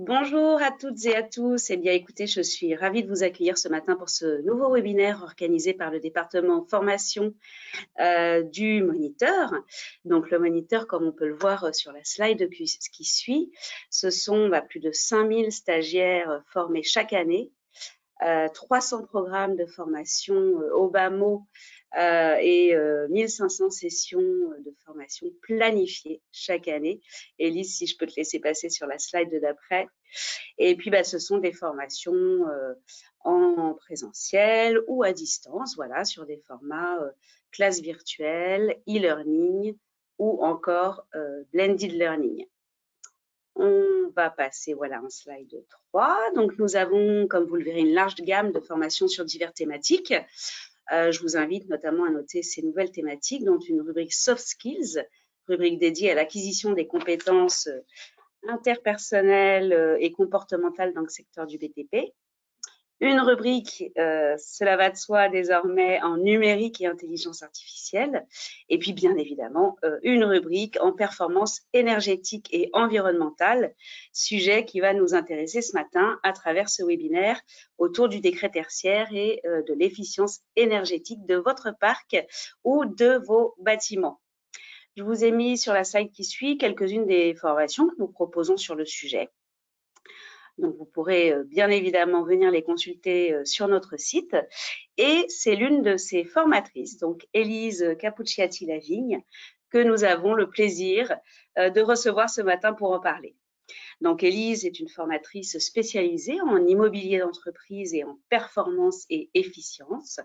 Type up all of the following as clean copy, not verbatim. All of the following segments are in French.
Bonjour à toutes et à tous. Eh bien, écoutez, je suis ravie de vous accueillir ce matin pour ce nouveau webinaire organisé par le département formation du Moniteur. Donc, le Moniteur, comme on peut le voir sur la slide qui suit, ce sont plus de 5000 stagiaires formés chaque année, 300 programmes de formation au bas mot et 1500 sessions de formation planifiées chaque année. Élise, si je peux te laisser passer sur la slide de d'après. Et puis, ce sont des formations en présentiel ou à distance, voilà, sur des formats classe virtuelle, e-learning ou encore blended learning. On va passer en slide 3. Donc, nous avons, comme vous le verrez, une large gamme de formations sur diverses thématiques. Je vous invite notamment à noter ces nouvelles thématiques, dont une rubrique Soft Skills, rubrique dédiée à l'acquisition des compétences interpersonnelles et comportementales dans le secteur du BTP. Une rubrique, cela va de soi désormais, en numérique et intelligence artificielle. Et puis, bien évidemment, une rubrique en performance énergétique et environnementale, sujet qui va nous intéresser ce matin à travers ce webinaire autour du décret tertiaire et de l'efficience énergétique de votre parc ou de vos bâtiments. Je vous ai mis sur la slide qui suit quelques-unes des formations que nous proposons sur le sujet. Donc, vous pourrez bien évidemment venir les consulter sur notre site. Et c'est l'une de ces formatrices, donc Élise Capucciati-Lavigne, que nous avons le plaisir de recevoir ce matin pour en parler. Donc, Élise est une formatrice spécialisée en immobilier d'entreprise et en performance et efficience.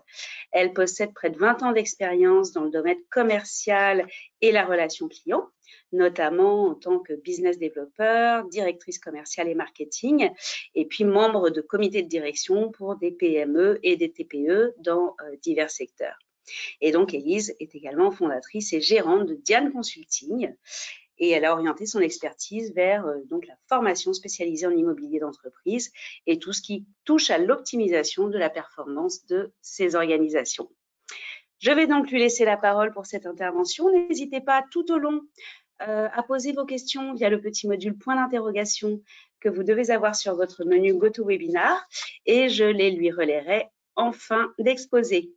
Elle possède près de 20 ans d'expérience dans le domaine commercial et la relation client, notamment en tant que business développeur, directrice commerciale et marketing, et puis membre de comité de direction pour des PME et des TPE dans divers secteurs. Et donc, Élise est également fondatrice et gérante de Diane Consulting, et elle a orienté son expertise vers donc la formation spécialisée en immobilier d'entreprise et tout ce qui touche à l'optimisation de la performance de ces organisations. Je vais donc lui laisser la parole pour cette intervention. N'hésitez pas tout au long à poser vos questions via le petit module point d'interrogation que vous devez avoir sur votre menu GoToWebinar et je les lui relayerai en fin d'exposé.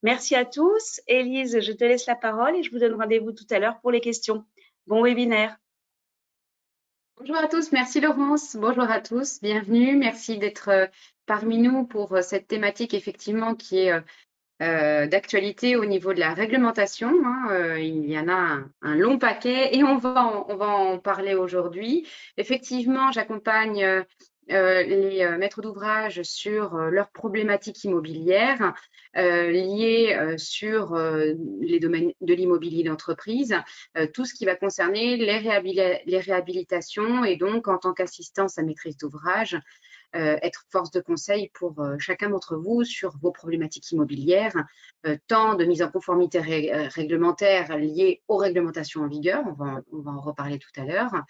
Merci à tous. Élise, je te laisse la parole et je vous donne rendez-vous tout à l'heure pour les questions. Bon webinaire. Bonjour à tous, merci Laurence. Bonjour à tous, bienvenue. Merci d'être parmi nous pour cette thématique effectivement qui est d'actualité au niveau de la réglementation. Il y en a un long paquet et on va en parler aujourd'hui. Effectivement, j'accompagne les maîtres d'ouvrage sur leurs problématiques immobilières liées sur les domaines de l'immobilier d'entreprise, tout ce qui va concerner les réhabilitations et donc en tant qu'assistance à maîtrise d'ouvrage, être force de conseil pour chacun d'entre vous sur vos problématiques immobilières, tant de mise en conformité réglementaire liée aux réglementations en vigueur, on va en reparler tout à l'heure,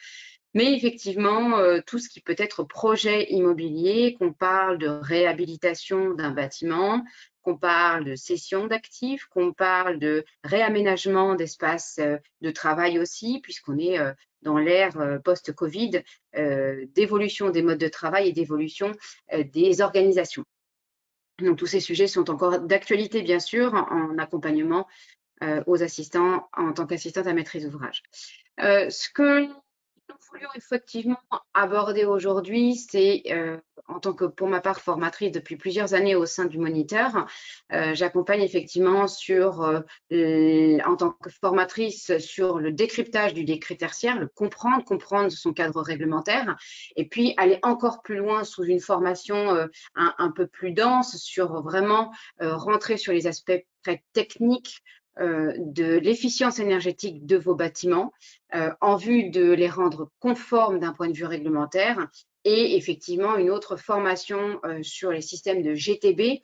mais effectivement, tout ce qui peut être projet immobilier, qu'on parle de réhabilitation d'un bâtiment, qu'on parle de cession d'actifs, qu'on parle de réaménagement d'espaces de travail aussi, puisqu'on est dans l'ère post-Covid, d'évolution des modes de travail et d'évolution des organisations. Donc, tous ces sujets sont encore d'actualité, bien sûr, en accompagnement aux assistants en tant qu'assistante à maîtrise d'ouvrage. Ce que nous voulions effectivement aborder aujourd'hui, c'est en tant que, pour ma part, formatrice depuis plusieurs années au sein du Moniteur, j'accompagne effectivement sur, en tant que formatrice sur le décryptage du décret tertiaire, le comprendre son cadre réglementaire, et puis aller encore plus loin sous une formation un peu plus dense sur vraiment rentrer sur les aspects très techniques de l'efficience énergétique de vos bâtiments en vue de les rendre conformes d'un point de vue réglementaire et effectivement une autre formation sur les systèmes de GTB,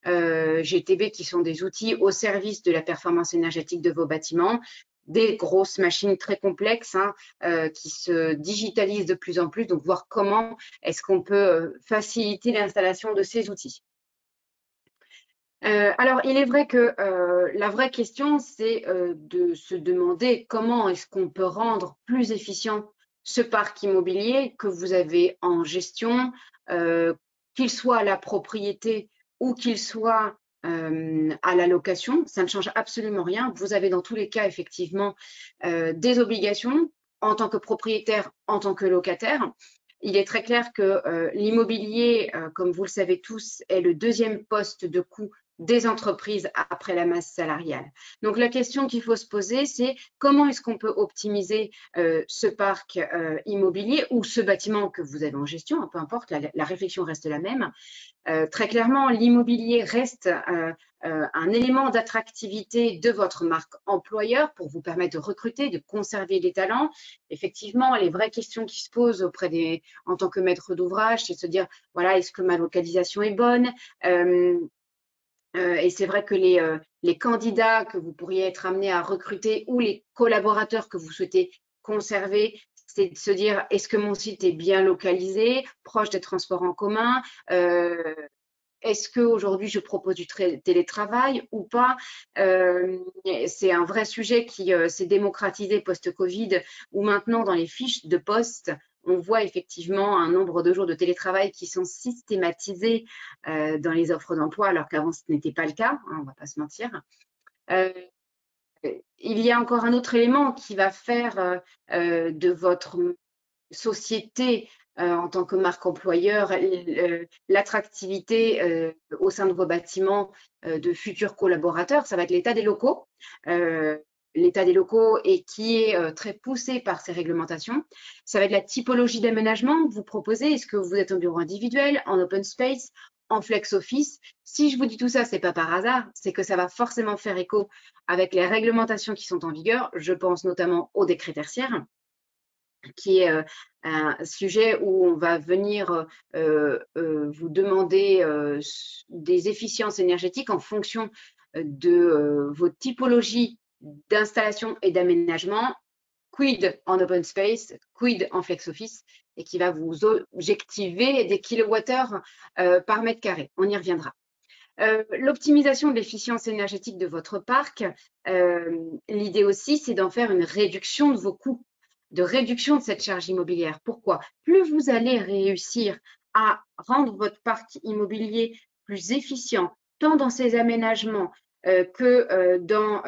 GTB qui sont des outils au service de la performance énergétique de vos bâtiments, des grosses machines très complexes qui se digitalisent de plus en plus, donc voir comment est-ce qu'on peut faciliter l'installation de ces outils. Alors, il est vrai que la vraie question, c'est de se demander comment est-ce qu'on peut rendre plus efficient ce parc immobilier que vous avez en gestion, qu'il soit à la propriété ou qu'il soit à la location, ça ne change absolument rien. Vous avez dans tous les cas effectivement des obligations en tant que propriétaire, en tant que locataire. Il est très clair que l'immobilier, comme vous le savez tous, est le deuxième poste de coût des entreprises après la masse salariale. Donc la question qu'il faut se poser, c'est comment est-ce qu'on peut optimiser ce parc immobilier ou ce bâtiment que vous avez en gestion, peu importe, la réflexion reste la même. Très clairement, l'immobilier reste un élément d'attractivité de votre marque employeur pour vous permettre de recruter, de conserver des talents. Effectivement, les vraies questions qui se posent en tant que maître d'ouvrage, c'est de se dire, voilà, est-ce que ma localisation est bonne? Et c'est vrai que les candidats que vous pourriez être amenés à recruter ou les collaborateurs que vous souhaitez conserver, c'est de se dire, est-ce que mon site est bien localisé, proche des transports en commun? Est-ce qu'aujourd'hui, je propose du télétravail ou pas? C'est un vrai sujet qui s'est démocratisé post-Covid, où maintenant, dans les fiches de poste, on voit effectivement un nombre de jours de télétravail qui sont systématisés dans les offres d'emploi, alors qu'avant, ce n'était pas le cas, hein, on ne va pas se mentir. Il y a encore un autre élément qui va faire de votre société en tant que marque employeur, l'attractivité au sein de vos bâtiments de futurs collaborateurs, ça va être l'état des locaux. L'état des locaux et qui est très poussé par ces réglementations. Ça va être la typologie d'aménagement que vous proposez. Est-ce que vous êtes en bureau individuel, en open space, en flex office? Si je vous dis tout ça, c'est pas par hasard, c'est que ça va forcément faire écho avec les réglementations qui sont en vigueur. Je pense notamment au décret tertiaire, qui est un sujet où on va venir vous demander des efficiences énergétiques en fonction de vos typologies d'installation et d'aménagement, quid en open space, quid en flex office, et qui va vous objectiver des kilowattheures par mètre carré. On y reviendra. L'optimisation de l'efficience énergétique de votre parc, l'idée aussi, c'est d'en faire une réduction de vos coûts, de réduction de cette charge immobilière. Pourquoi? Plus vous allez réussir à rendre votre parc immobilier plus efficient, tant dans ses aménagements que dans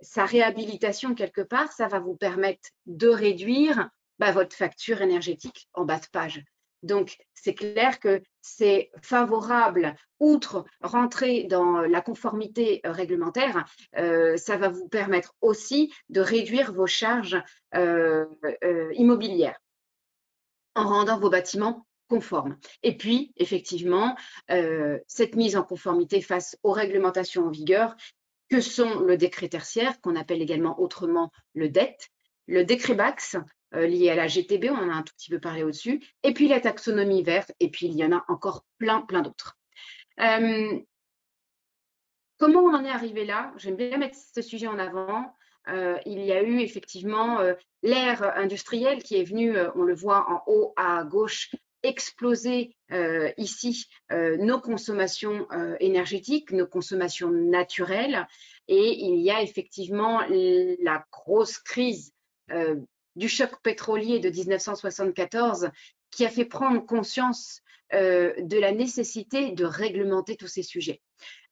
sa réhabilitation quelque part, ça va vous permettre de réduire votre facture énergétique en bas de page. Donc, c'est clair que c'est favorable, outre rentrer dans la conformité réglementaire, ça va vous permettre aussi de réduire vos charges immobilières en rendant vos bâtiments conformes. Et puis, effectivement, cette mise en conformité face aux réglementations en vigueur, que sont le décret tertiaire, qu'on appelle également autrement le DET, le décret BAX, lié à la GTB, on en a un tout petit peu parlé au-dessus, et puis la taxonomie verte, et puis il y en a encore plein d'autres. Comment on en est arrivé là? J'aime bien mettre ce sujet en avant. Il y a eu effectivement l'ère industrielle qui est venue, on le voit en haut à gauche, exploser ici nos consommations énergétiques, nos consommations naturelles. Et il y a effectivement la grosse crise du choc pétrolier de 1974 qui a fait prendre conscience de la nécessité de réglementer tous ces sujets.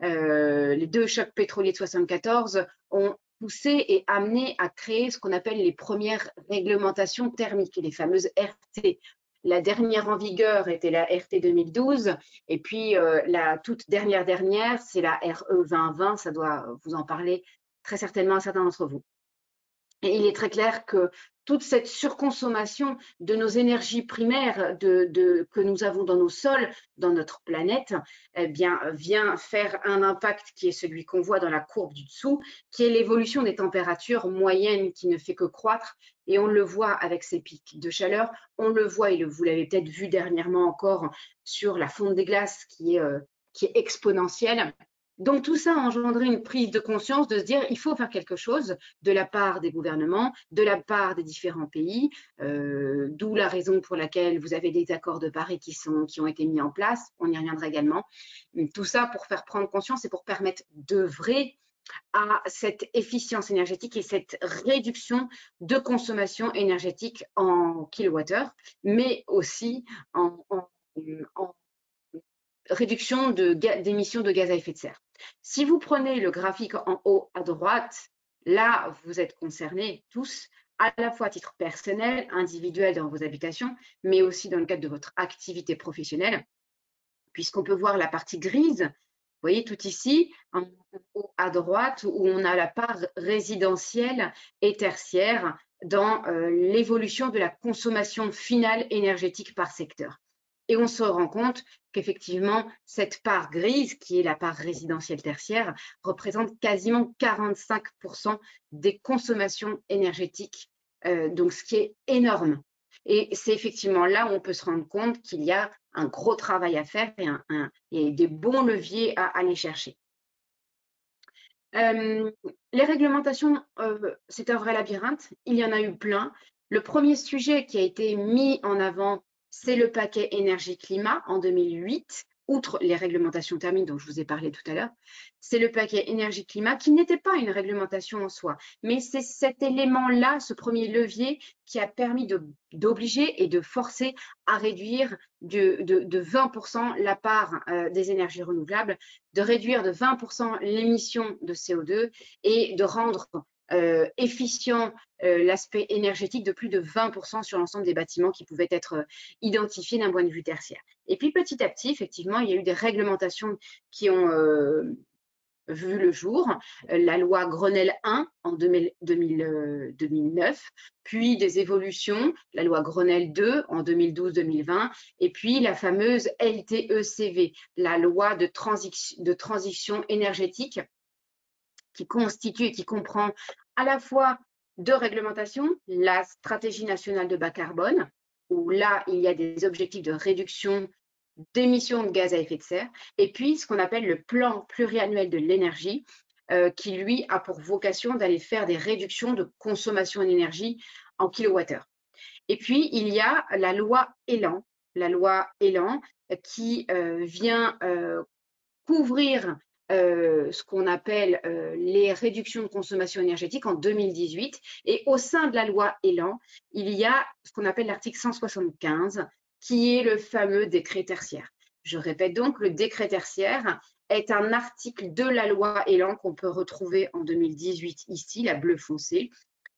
Les deux chocs pétroliers de 74 ont poussé et amené à créer ce qu'on appelle les premières réglementations thermiques, les fameuses RT. La dernière en vigueur était la RT 2012 et puis la toute dernière, c'est la RE 2020, ça doit vous en parler très certainement à certains d'entre vous. Et il est très clair que toute cette surconsommation de nos énergies primaires que nous avons dans nos sols, dans notre planète, eh bien, vient faire un impact qui est celui qu'on voit dans la courbe du dessous, qui est l'évolution des températures moyennes qui ne fait que croître. Et on le voit avec ces pics de chaleur, on le voit, et vous l'avez peut-être vu dernièrement encore, sur la fonte des glaces qui est exponentielle. Donc tout ça a engendré une prise de conscience de se dire il faut faire quelque chose de la part des gouvernements, de la part des différents pays, d'où la raison pour laquelle vous avez des accords de Paris qui ont été mis en place, on y reviendra également. Tout ça pour faire prendre conscience et pour permettre d'œuvrer à cette efficience énergétique et cette réduction de consommation énergétique en kilowattheure, mais aussi en réduction d'émissions de gaz à effet de serre. Si vous prenez le graphique en haut à droite, là, vous êtes concernés tous, à la fois à titre personnel, individuel dans vos habitations, mais aussi dans le cadre de votre activité professionnelle, puisqu'on peut voir la partie grise, vous voyez tout ici, en haut à droite, où on a la part résidentielle et tertiaire dans l'évolution de la consommation finale énergétique par secteur. Et on se rend compte qu'effectivement, cette part grise, qui est la part résidentielle tertiaire, représente quasiment 45% des consommations énergétiques, donc ce qui est énorme. Et c'est effectivement là où on peut se rendre compte qu'il y a un gros travail à faire et des bons leviers à aller chercher. Les réglementations, c'est un vrai labyrinthe. Il y en a eu plein. Le premier sujet qui a été mis en avant, c'est le paquet énergie-climat en 2008, outre les réglementations thermiques dont je vous ai parlé tout à l'heure. C'est le paquet énergie-climat qui n'était pas une réglementation en soi, mais c'est cet élément-là, ce premier levier, qui a permis d'obliger et de forcer à réduire de 20% la part des énergies renouvelables, de réduire de 20% l'émission de CO2 et de rendre efficient l'aspect énergétique de plus de 20% sur l'ensemble des bâtiments qui pouvaient être identifiés d'un point de vue tertiaire. Et puis petit à petit, effectivement, il y a eu des réglementations qui ont vu le jour, la loi Grenelle 1 en 2009, puis des évolutions, la loi Grenelle 2 en 2012-2020, et puis la fameuse LTECV, la loi de transition énergétique, qui constitue et qui comprend à la fois deux réglementations, la stratégie nationale de bas carbone, où là, il y a des objectifs de réduction d'émissions de gaz à effet de serre, et puis ce qu'on appelle le plan pluriannuel de l'énergie, qui lui a pour vocation d'aller faire des réductions de consommation d'énergie en kilowattheure. Et puis, il y a la loi Elan qui vient couvrir ce qu'on appelle les réductions de consommation énergétique en 2018. Et au sein de la loi Elan, il y a ce qu'on appelle l'article 175, qui est le fameux décret tertiaire. Je répète donc, le décret tertiaire est un article de la loi Elan qu'on peut retrouver en 2018 ici, la bleue foncée,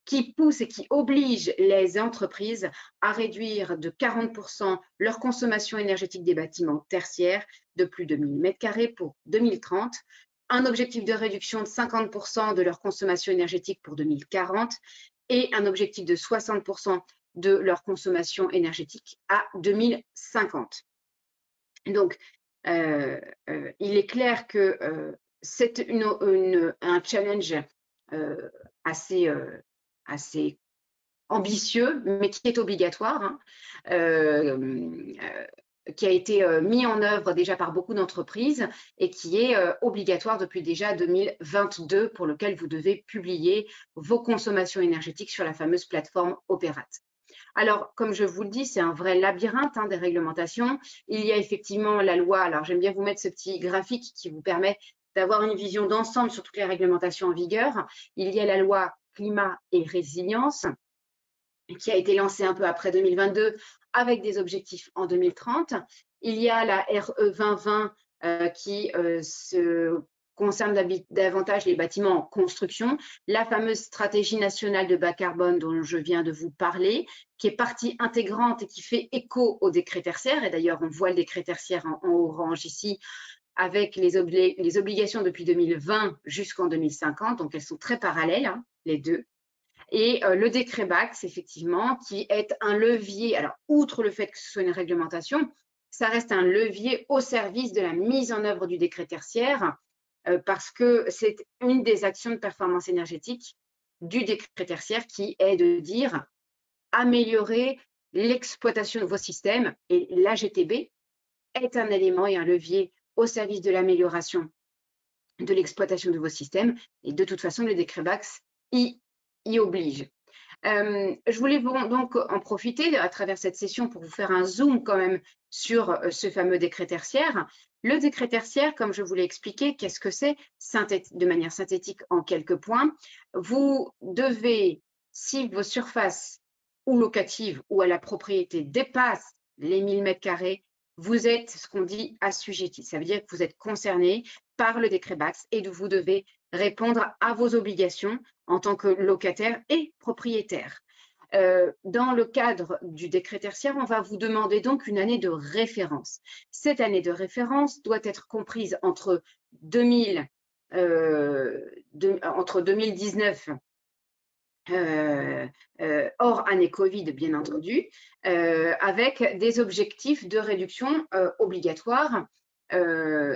qui pousse et qui oblige les entreprises à réduire de 40% leur consommation énergétique des bâtiments tertiaires de plus de 1000 m² pour 2030, un objectif de réduction de 50% de leur consommation énergétique pour 2040 et un objectif de 60% de leur consommation énergétique à 2050. Donc, il est clair que c'est un challenge assez ambitieux, mais qui est obligatoire, hein, qui a été mis en œuvre déjà par beaucoup d'entreprises et qui est obligatoire depuis déjà 2022, pour lequel vous devez publier vos consommations énergétiques sur la fameuse plateforme Opérate. Alors, comme je vous le dis, c'est un vrai labyrinthe des réglementations. Il y a effectivement la loi, alors j'aime bien vous mettre ce petit graphique qui vous permet d'avoir une vision d'ensemble sur toutes les réglementations en vigueur. Il y a la loi climat et résilience, qui a été lancée un peu après 2022 avec des objectifs en 2030. Il y a la RE 2020 qui se concerne davantage les bâtiments en construction, la fameuse stratégie nationale de bas carbone dont je viens de vous parler, qui est partie intégrante et qui fait écho au décret tertiaire. Et d'ailleurs, on voit le décret tertiaire en orange ici, avec les obligations depuis 2020 jusqu'en 2050, donc elles sont très parallèles, hein, les deux. Et le décret BACS, effectivement, qui est un levier, alors outre le fait que ce soit une réglementation, ça reste un levier au service de la mise en œuvre du décret tertiaire, parce que c'est une des actions de performance énergétique du décret tertiaire qui est de dire améliorer l'exploitation de vos systèmes, et l'AGTB est un élément et un levier au service de l'amélioration de l'exploitation de vos systèmes, et de toute façon le décret BACS y oblige. Je voulais donc en profiter à travers cette session pour vous faire un zoom quand même sur ce fameux décret tertiaire. Le décret tertiaire, comme je vous l'ai expliqué, qu'est-ce que c'est de manière synthétique en quelques points. Vous devez, si vos surfaces ou locatives ou à la propriété dépassent les 1000 m², vous êtes ce qu'on dit assujetti. Ça veut dire que vous êtes concerné par le décret Bax et vous devez répondre à vos obligations en tant que locataire et propriétaire. Dans le cadre du décret tertiaire, on va vous demander donc une année de référence. Cette année de référence doit être comprise entre 2019, hors année Covid, bien entendu, avec des objectifs de réduction obligatoires.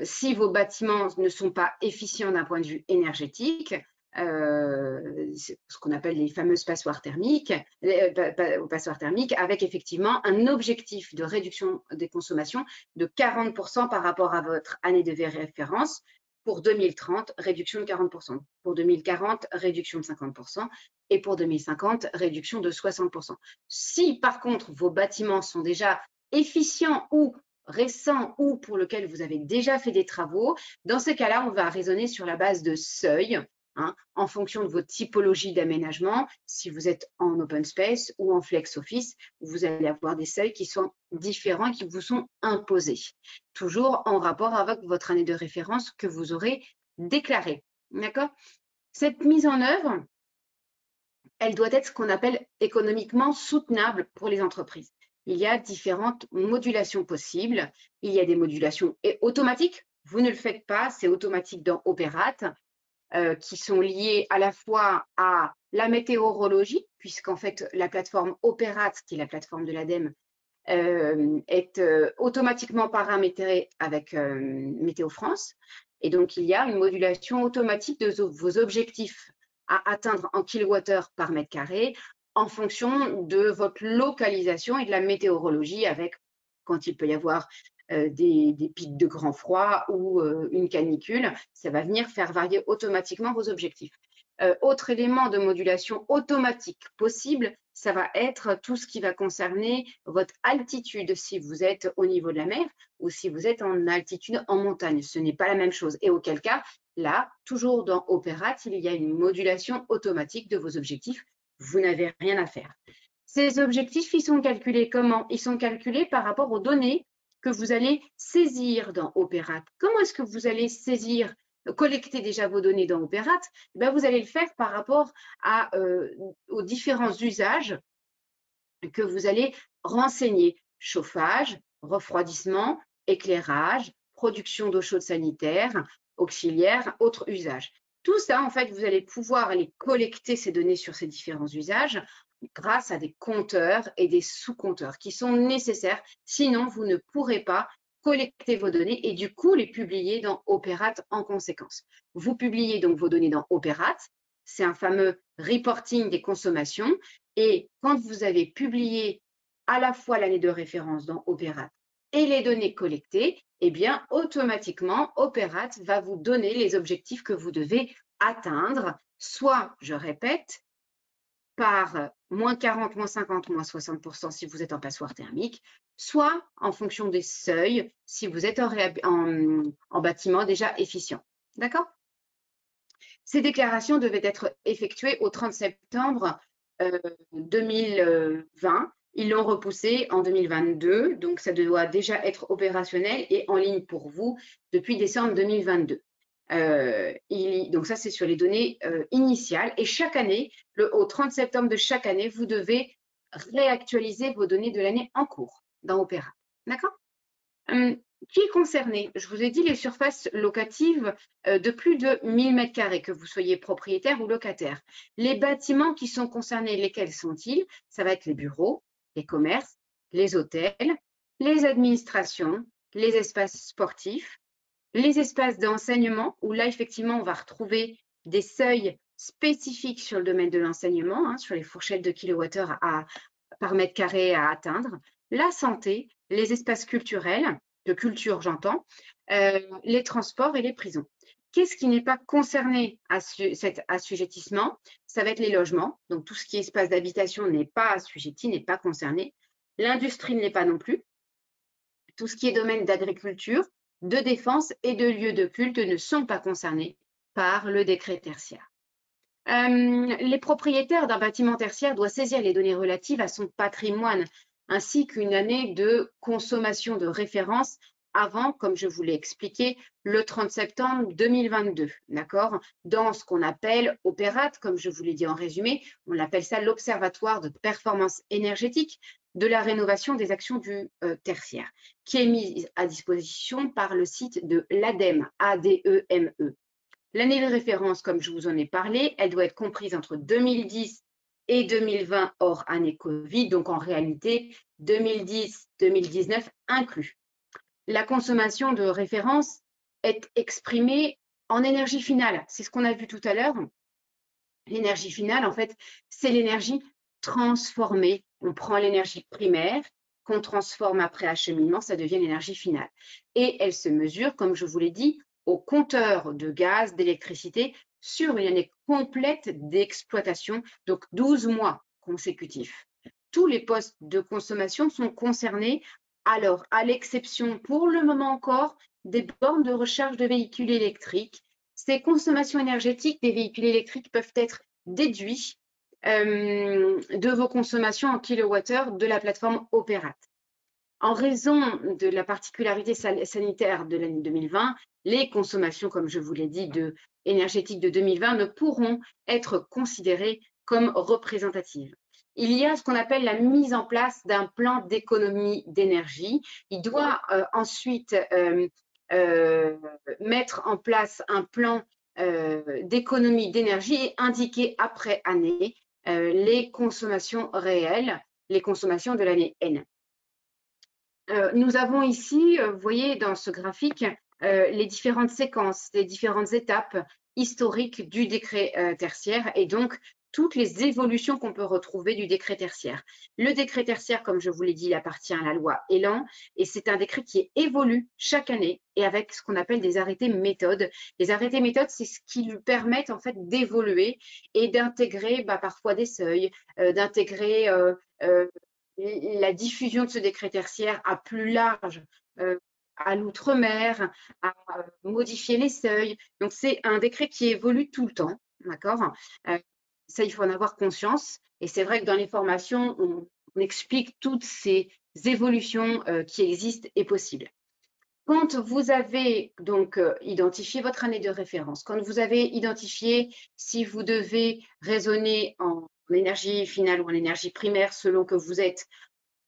Si vos bâtiments ne sont pas efficients d'un point de vue énergétique, ce qu'on appelle les fameuses passoires thermiques, avec effectivement un objectif de réduction des consommations de 40% par rapport à votre année de référence. Pour 2030, réduction de 40%. Pour 2040, réduction de 50%. Et pour 2050, réduction de 60%. Si par contre vos bâtiments sont déjà efficients ou récents ou pour lesquels vous avez déjà fait des travaux, dans ces cas-là, on va raisonner sur la base de seuils, en fonction de votre typologie d'aménagement. Si vous êtes en open space ou en flex office, vous allez avoir des seuils qui sont différents et qui vous sont imposés, toujours en rapport avec votre année de référence que vous aurez déclarée. D'accord? Cette mise en œuvre, elle doit être ce qu'on appelle économiquement soutenable pour les entreprises. Il y a différentes modulations possibles. Il y a des modulations automatiques. Vous ne le faites pas, c'est automatique dans Opérate, qui sont liées à la fois à la météorologie, puisqu'en fait, la plateforme Opérate, qui est la plateforme de l'ADEME, est automatiquement paramétrée avec Météo France. Et donc, il y a une modulation automatique de vos objectifs à atteindre en kilowattheure par mètre carré en fonction de votre localisation et de la météorologie, avec quand il peut y avoir des pics de grand froid ou une canicule, ça va venir faire varier automatiquement vos objectifs. Autre élément de modulation automatique possible, ça va être tout ce qui va concerner votre altitude, si vous êtes au niveau de la mer ou si vous êtes en altitude en montagne. Ce n'est pas la même chose. Et auquel cas, là, toujours dans Opérate, il y a une modulation automatique de vos objectifs. Vous n'avez rien à faire. Ces objectifs, ils sont calculés comment? Ils sont calculés par rapport aux données que vous allez saisir dans Opérate. Comment est-ce que vous allez saisir, collecter déjà vos données dans Opérate? Vous allez le faire par rapport aux différents usages que vous allez renseigner. Chauffage, refroidissement, éclairage, production d'eau chaude sanitaire, auxiliaire, autres usages. Tout ça, en fait, vous allez pouvoir aller collecter ces données sur ces différents usages grâce à des compteurs et des sous-compteurs qui sont nécessaires. Sinon, vous ne pourrez pas collecter vos données et du coup les publier dans Opérate en conséquence. Vous publiez donc vos données dans Opérate. C'est un fameux reporting des consommations. Et quand vous avez publié à la fois l'année de référence dans Opérate et les données collectées, eh bien, automatiquement, Opérate va vous donner les objectifs que vous devez atteindre, soit, je répète, par moins 40, moins 50, moins 60% si vous êtes en passoire thermique, soit en fonction des seuils si vous êtes en bâtiment déjà efficient. D'accord? Ces déclarations devaient être effectuées au 30 septembre 2020. Ils l'ont repoussé en 2022, donc ça doit déjà être opérationnel et en ligne pour vous depuis décembre 2022. Donc ça, c'est sur les données initiales. Et chaque année, au 30 septembre de chaque année, vous devez réactualiser vos données de l'année en cours dans Opérate. D'accord? Qui est concerné? Je vous ai dit les surfaces locatives de plus de 1000 m², que vous soyez propriétaire ou locataire. Les bâtiments qui sont concernés, lesquels sont-ils? Ça va être les bureaux, les commerces, les hôtels, les administrations, les espaces sportifs, les espaces d'enseignement, où là, effectivement, on va retrouver des seuils spécifiques sur le domaine de l'enseignement, sur les fourchettes de kilowattheures par mètre carré à atteindre. La santé, les espaces culturels, de culture j'entends, les transports et les prisons. Qu'est-ce qui n'est pas concerné à cet assujettissement? Ça va être les logements. Donc, tout ce qui est espace d'habitation n'est pas assujetti, n'est pas concerné. L'industrie ne l'est pas non plus. Tout ce qui est domaine d'agriculture, de défense et de lieux de culte ne sont pas concernés par le décret tertiaire. Les propriétaires d'un bâtiment tertiaire doivent saisir les données relatives à son patrimoine ainsi qu'une année de consommation de référence avant, comme je vous l'ai expliqué, le 30 septembre 2022, d'accord? Dans ce qu'on appelle Opérat, comme je vous l'ai dit en résumé, on appelle ça l'Observatoire de performance énergétique de la rénovation des actions du tertiaire, qui est mis à disposition par le site de l'ADEME, A-D-E-M-E. L'année de référence, comme je vous en ai parlé, elle doit être comprise entre 2010 et 2020 hors année Covid, donc en réalité 2010-2019 inclus. La consommation de référence est exprimée en énergie finale. C'est ce qu'on a vu tout à l'heure. L'énergie finale, en fait, c'est l'énergie transformée. On prend l'énergie primaire qu'on transforme après acheminement, ça devient l'énergie finale. Et elle se mesure, comme je vous l'ai dit, au compteur de gaz, d'électricité, sur une année complète d'exploitation, donc 12 mois consécutifs. Tous les postes de consommation sont concernés, alors à l'exception pour le moment encore des bornes de recharge de véhicules électriques. Ces consommations énergétiques des véhicules électriques peuvent être déduites de vos consommations en kilowattheure de la plateforme Opérat. En raison de la particularité sanitaire de l'année 2020, les consommations, comme je vous l'ai dit, énergétiques de 2020 ne pourront être considérées comme représentatives. Il y a ce qu'on appelle la mise en place d'un plan d'économie d'énergie. Il doit ensuite mettre en place un plan d'économie d'énergie et indiquer après année les consommations réelles, les consommations de l'année N. Nous avons ici, vous voyez dans ce graphique, les différentes séquences, les différentes étapes historiques du décret tertiaire et donc toutes les évolutions qu'on peut retrouver du décret tertiaire. Le décret tertiaire, comme je vous l'ai dit, il appartient à la loi Elan et c'est un décret qui évolue chaque année et avec ce qu'on appelle des arrêtés méthodes. Les arrêtés méthodes, c'est ce qui lui permettent en fait d'évoluer et d'intégrer parfois des seuils, d'intégrer la diffusion de ce décret tertiaire à plus large, à l'outre-mer, à modifier les seuils. Donc, c'est un décret qui évolue tout le temps, d'accord? Ça, il faut en avoir conscience. Et c'est vrai que dans les formations, on explique toutes ces évolutions qui existent et possibles. Quand vous avez donc identifié votre année de référence, quand vous avez identifié si vous devez raisonner en énergie finale ou en énergie primaire selon que vous êtes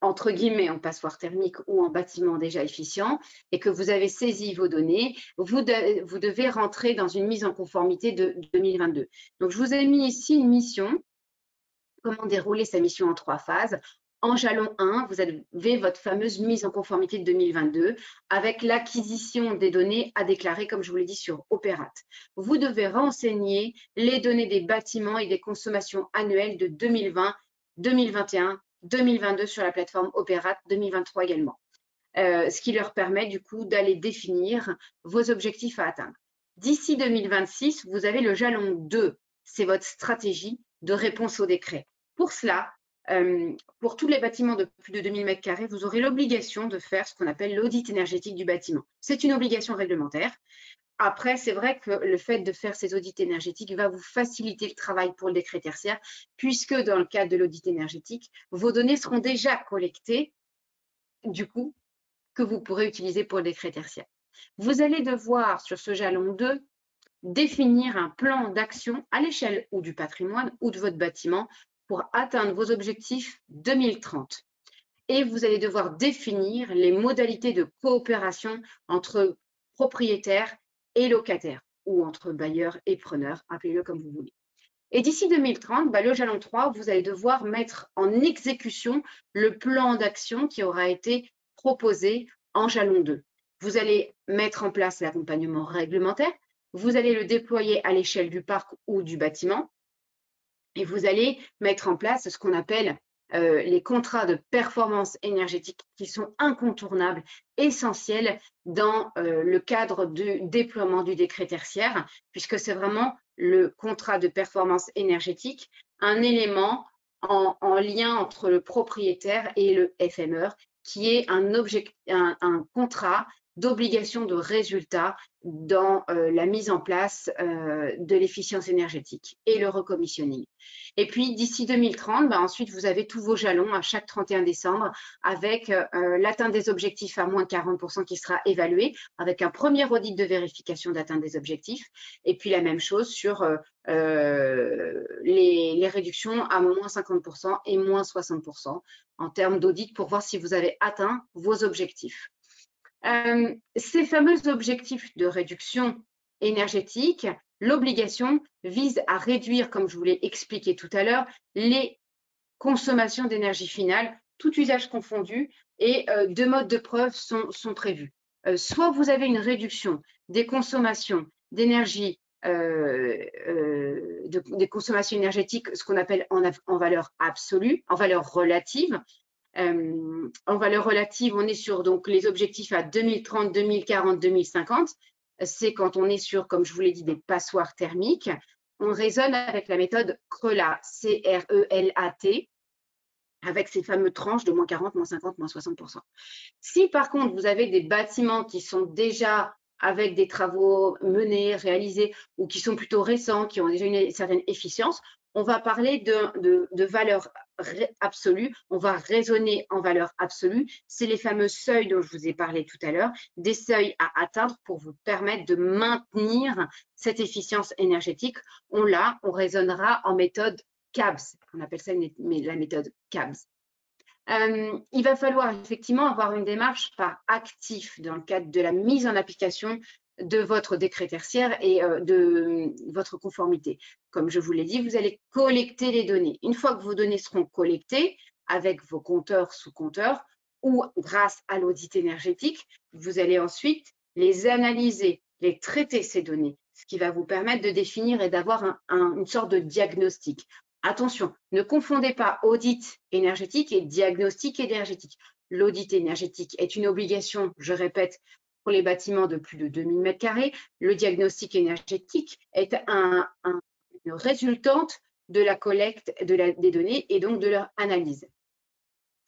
entre guillemets en passoire thermique ou en bâtiment déjà efficient et que vous avez saisi vos données, vous devez rentrer dans une mise en conformité de 2022. Donc, je vous ai mis ici une mission, comment dérouler sa mission en 3 phases. En jalon 1, vous avez votre fameuse mise en conformité de 2022 avec l'acquisition des données à déclarer, comme je vous l'ai dit, sur Opérat. Vous devez renseigner les données des bâtiments et des consommations annuelles de 2020, 2021, 2022 sur la plateforme Opérat, 2023 également. Ce qui leur permet du coup d'aller définir vos objectifs à atteindre. D'ici 2026, vous avez le jalon 2, c'est votre stratégie de réponse au décret. Pour cela, pour tous les bâtiments de plus de 2000 m², vous aurez l'obligation de faire ce qu'on appelle l'audit énergétique du bâtiment. C'est une obligation réglementaire. Après, c'est vrai que le fait de faire ces audits énergétiques va vous faciliter le travail pour le décret tertiaire, puisque dans le cadre de l'audit énergétique, vos données seront déjà collectées, du coup, que vous pourrez utiliser pour le décret tertiaire. Vous allez devoir, sur ce jalon 2, définir un plan d'action à l'échelle ou du patrimoine ou de votre bâtiment pour atteindre vos objectifs 2030. Et vous allez devoir définir les modalités de coopération entre propriétaires et locataires ou entre bailleurs et preneurs, appelez-le comme vous voulez. Et d'ici 2030, le jalon 3, vous allez devoir mettre en exécution le plan d'action qui aura été proposé en jalon 2. Vous allez mettre en place l'accompagnement réglementaire, vous allez le déployer à l'échelle du parc ou du bâtiment et vous allez mettre en place ce qu'on appelle les contrats de performance énergétique qui sont incontournables, essentiels dans le cadre du déploiement du décret tertiaire, puisque c'est vraiment le contrat de performance énergétique, un élément en lien entre le propriétaire et le FME, qui est un contrat d'obligation de résultat dans la mise en place de l'efficience énergétique et le recommissioning. Et puis, d'ici 2030, ensuite, vous avez tous vos jalons à chaque 31 décembre avec l'atteinte des objectifs à moins 40% qui sera évalué, avec un premier audit de vérification d'atteinte des objectifs. Et puis, la même chose sur les réductions à moins 50% et moins 60% en termes d'audit pour voir si vous avez atteint vos objectifs. Ces fameux objectifs de réduction énergétique, l'obligation vise à réduire, comme je vous l'ai expliqué tout à l'heure, les consommations d'énergie finale, tout usage confondu, et deux modes de preuve sont prévus. Soit vous avez une réduction des consommations d'énergie, des consommations énergétiques, ce qu'on appelle en valeur absolue, en valeur relative. En valeur relative, on est sur donc les objectifs à 2030, 2040, 2050. C'est quand on est sur, comme je vous l'ai dit, des passoires thermiques. On raisonne avec la méthode CRELAT, C-R-E-L-A-T, avec ces fameux tranches de moins 40, moins 50, moins 60%. Si par contre, vous avez des bâtiments qui sont déjà avec des travaux menés, réalisés, ou qui sont plutôt récents, qui ont déjà une certaine efficience, on va parler de valeur absolue, on va raisonner en valeur absolue. C'est les fameux seuils dont je vous ai parlé tout à l'heure, des seuils à atteindre pour vous permettre de maintenir cette efficience énergétique. On raisonnera en méthode CABS, on appelle ça la méthode CABS. Il va falloir effectivement avoir une démarche par actif dans le cadre de la mise en application de votre décret tertiaire et de votre conformité. Comme je vous l'ai dit, vous allez collecter les données. Une fois que vos données seront collectées avec vos compteurs, sous-compteurs ou grâce à l'audit énergétique, vous allez ensuite les analyser, les traiter ces données, ce qui va vous permettre de définir et d'avoir une sorte de diagnostic. Attention, ne confondez pas audit énergétique et diagnostic énergétique. L'audit énergétique est une obligation, je répète, pour les bâtiments de plus de 2000 m². Le diagnostic énergétique est une résultante de la collecte des données et donc de leur analyse.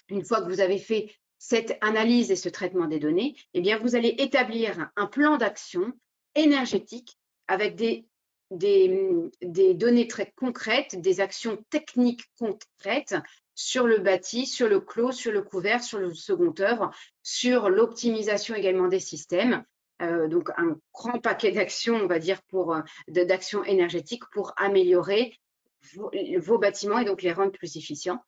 Une fois que vous avez fait cette analyse et ce traitement des données, eh bien, vous allez établir un plan d'action énergétique avec des données très concrètes, des actions techniques concrètes sur le bâti, sur le clos, sur le couvert, sur le second œuvre, sur l'optimisation également des systèmes. Donc, un grand paquet d'actions, on va dire, d'actions énergétiques pour améliorer vos bâtiments et donc les rendre plus efficients.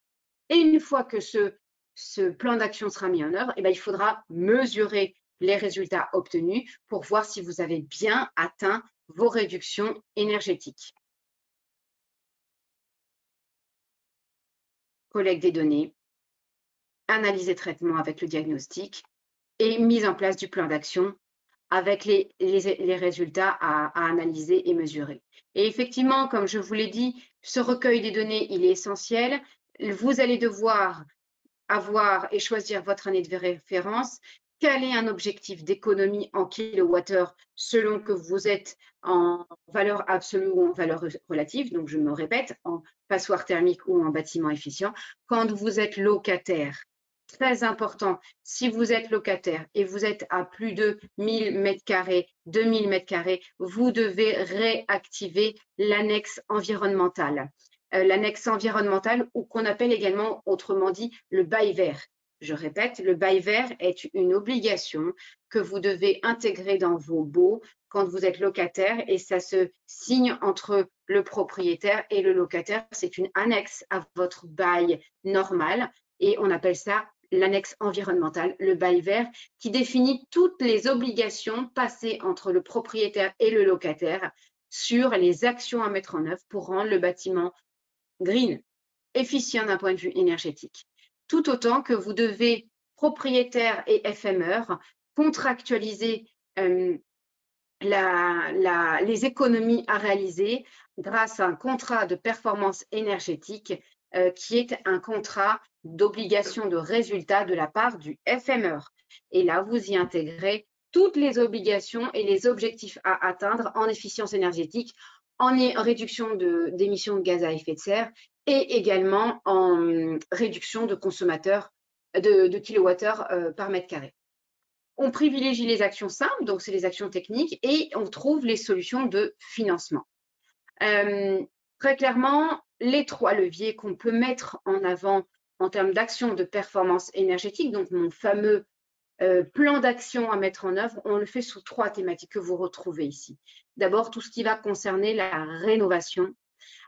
Et une fois que ce plan d'action sera mis en œuvre, eh bien, il faudra mesurer les résultats obtenus pour voir si vous avez bien atteint vos réductions énergétiques. Collecte des données, analyse et traitement avec le diagnostic et mise en place du plan d'action avec les résultats à analyser et mesurer. Et effectivement, comme je vous l'ai dit, ce recueil des données, il est essentiel. Vous allez devoir avoir et choisir votre année de référence, caler un objectif d'économie en kilowattheure selon que vous êtes en valeur absolue ou en valeur relative. Donc, je me répète, en passoire thermique ou en bâtiment efficient. Quand vous êtes locataire, très important, si vous êtes locataire et vous êtes à plus de 1000 m², 2000 m², vous devez réactiver l'annexe environnementale. L'annexe environnementale ou qu'on appelle également, autrement dit, le bail vert. Je répète, le bail vert est une obligation que vous devez intégrer dans vos baux quand vous êtes locataire et ça se signe entre le propriétaire et le locataire. C'est une annexe à votre bail normal et on appelle ça l'annexe environnementale, le bail vert, qui définit toutes les obligations passées entre le propriétaire et le locataire sur les actions à mettre en œuvre pour rendre le bâtiment green, efficient d'un point de vue énergétique. Tout autant que vous devez, propriétaire et FME, contractualiser les économies à réaliser grâce à un contrat de performance énergétique qui est un contrat d'obligation de résultat de la part du FME. Et là, vous y intégrez toutes les obligations et les objectifs à atteindre en efficience énergétique, en réduction d'émissions de gaz à effet de serre et également en réduction de consommateurs de kilowattheures par mètre carré. On privilégie les actions simples, donc c'est les actions techniques, et on trouve les solutions de financement. Très clairement, les 3 leviers qu'on peut mettre en avant en termes d'action de performance énergétique, donc mon fameux plan d'action à mettre en œuvre, on le fait sous 3 thématiques que vous retrouvez ici. D'abord, tout ce qui va concerner la rénovation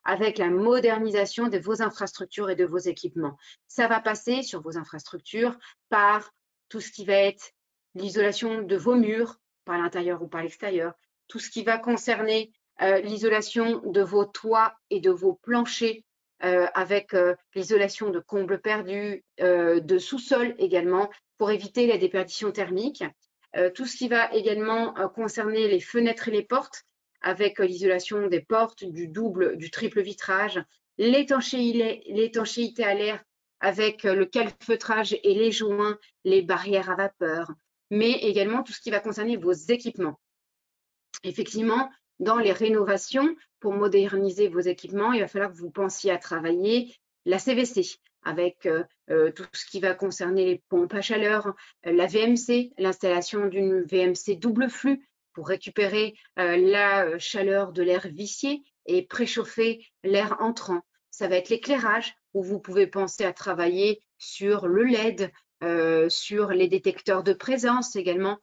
avec la modernisation de vos infrastructures et de vos équipements. Ça va passer sur vos infrastructures par tout ce qui va être l'isolation de vos murs, par l'intérieur ou par l'extérieur, tout ce qui va concerner l'isolation de vos toits et de vos planchers, avec l'isolation de combles perdus, de sous-sol également, pour éviter la déperdition thermique. Tout ce qui va également concerner les fenêtres et les portes, avec l'isolation des portes, du triple vitrage, l'étanchéité à l'air avec le calfeutrage et les joints, les barrières à vapeur, mais également tout ce qui va concerner vos équipements. Effectivement, dans les rénovations, pour moderniser vos équipements, il va falloir que vous pensiez à travailler la CVC, avec tout ce qui va concerner les pompes à chaleur, la VMC, l'installation d'une VMC double flux pour récupérer la chaleur de l'air vicié et préchauffer l'air entrant. Ça va être l'éclairage, où vous pouvez penser à travailler sur le LED, sur les détecteurs de présence également,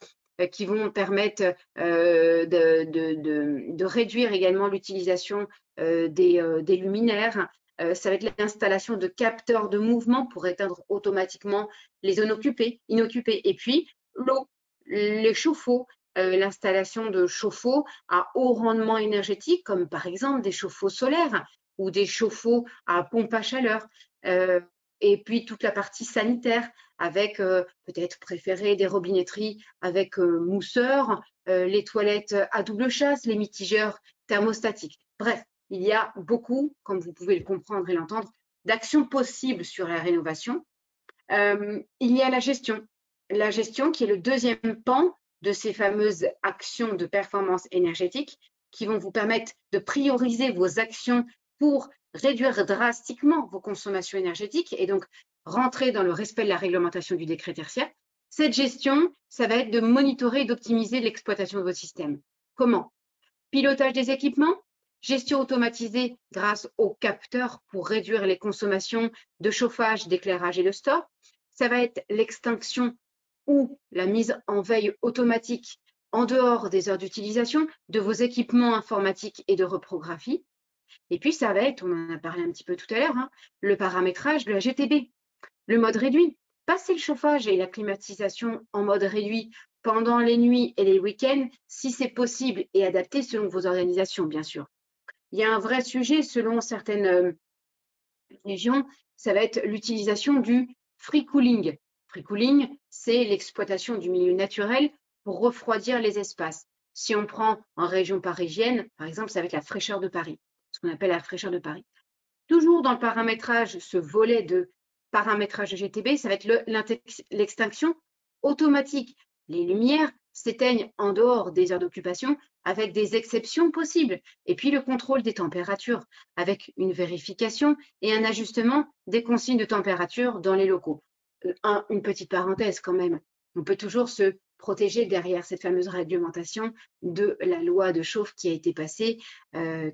qui vont permettre de réduire également l'utilisation des luminaires. Ça va être l'installation de capteurs de mouvement pour éteindre automatiquement les zones inoccupées. Et puis, l'eau, les chauffe-eau, l'installation de chauffe-eau à haut rendement énergétique, comme par exemple des chauffe-eau solaires ou des chauffe-eau à pompe à chaleur. Et puis, toute la partie sanitaire, avec peut-être préférer des robinetteries avec mousseur, les toilettes à double chasse, les mitigeurs thermostatiques. Bref, il y a beaucoup, comme vous pouvez le comprendre et l'entendre, d'actions possibles sur la rénovation. Il y a la gestion qui est le deuxième pan de ces fameuses actions de performance énergétique qui vont vous permettre de prioriser vos actions pour réduire drastiquement vos consommations énergétiques et donc rentrer dans le respect de la réglementation du décret tertiaire. Cette gestion, ça va être de monitorer et d'optimiser l'exploitation de vos systèmes. Comment? Pilotage des équipements, gestion automatisée grâce aux capteurs pour réduire les consommations de chauffage, d'éclairage et de store. Ça va être l'extinction ou la mise en veille automatique en dehors des heures d'utilisation de vos équipements informatiques et de reprographie. Et puis, ça va être, on en a parlé un petit peu tout à l'heure, le paramétrage de la GTB, le mode réduit. Passer le chauffage et la climatisation en mode réduit pendant les nuits et les week-ends, si c'est possible et adapté selon vos organisations, bien sûr. Il y a un vrai sujet selon certaines régions, ça va être l'utilisation du free cooling. Free cooling, c'est l'exploitation du milieu naturel pour refroidir les espaces. Si on prend en région parisienne, par exemple, ça va être la fraîcheur de Paris, ce qu'on appelle la fraîcheur de Paris. Toujours dans le paramétrage, ce volet de paramétrage de GTB, ça va être l'extinction automatique. Les lumières s'éteignent en dehors des heures d'occupation avec des exceptions possibles. Et puis le contrôle des températures avec une vérification et un ajustement des consignes de température dans les locaux. Une petite parenthèse quand même, on peut toujours se protéger derrière cette fameuse réglementation de la loi de chauffe qui a été passée,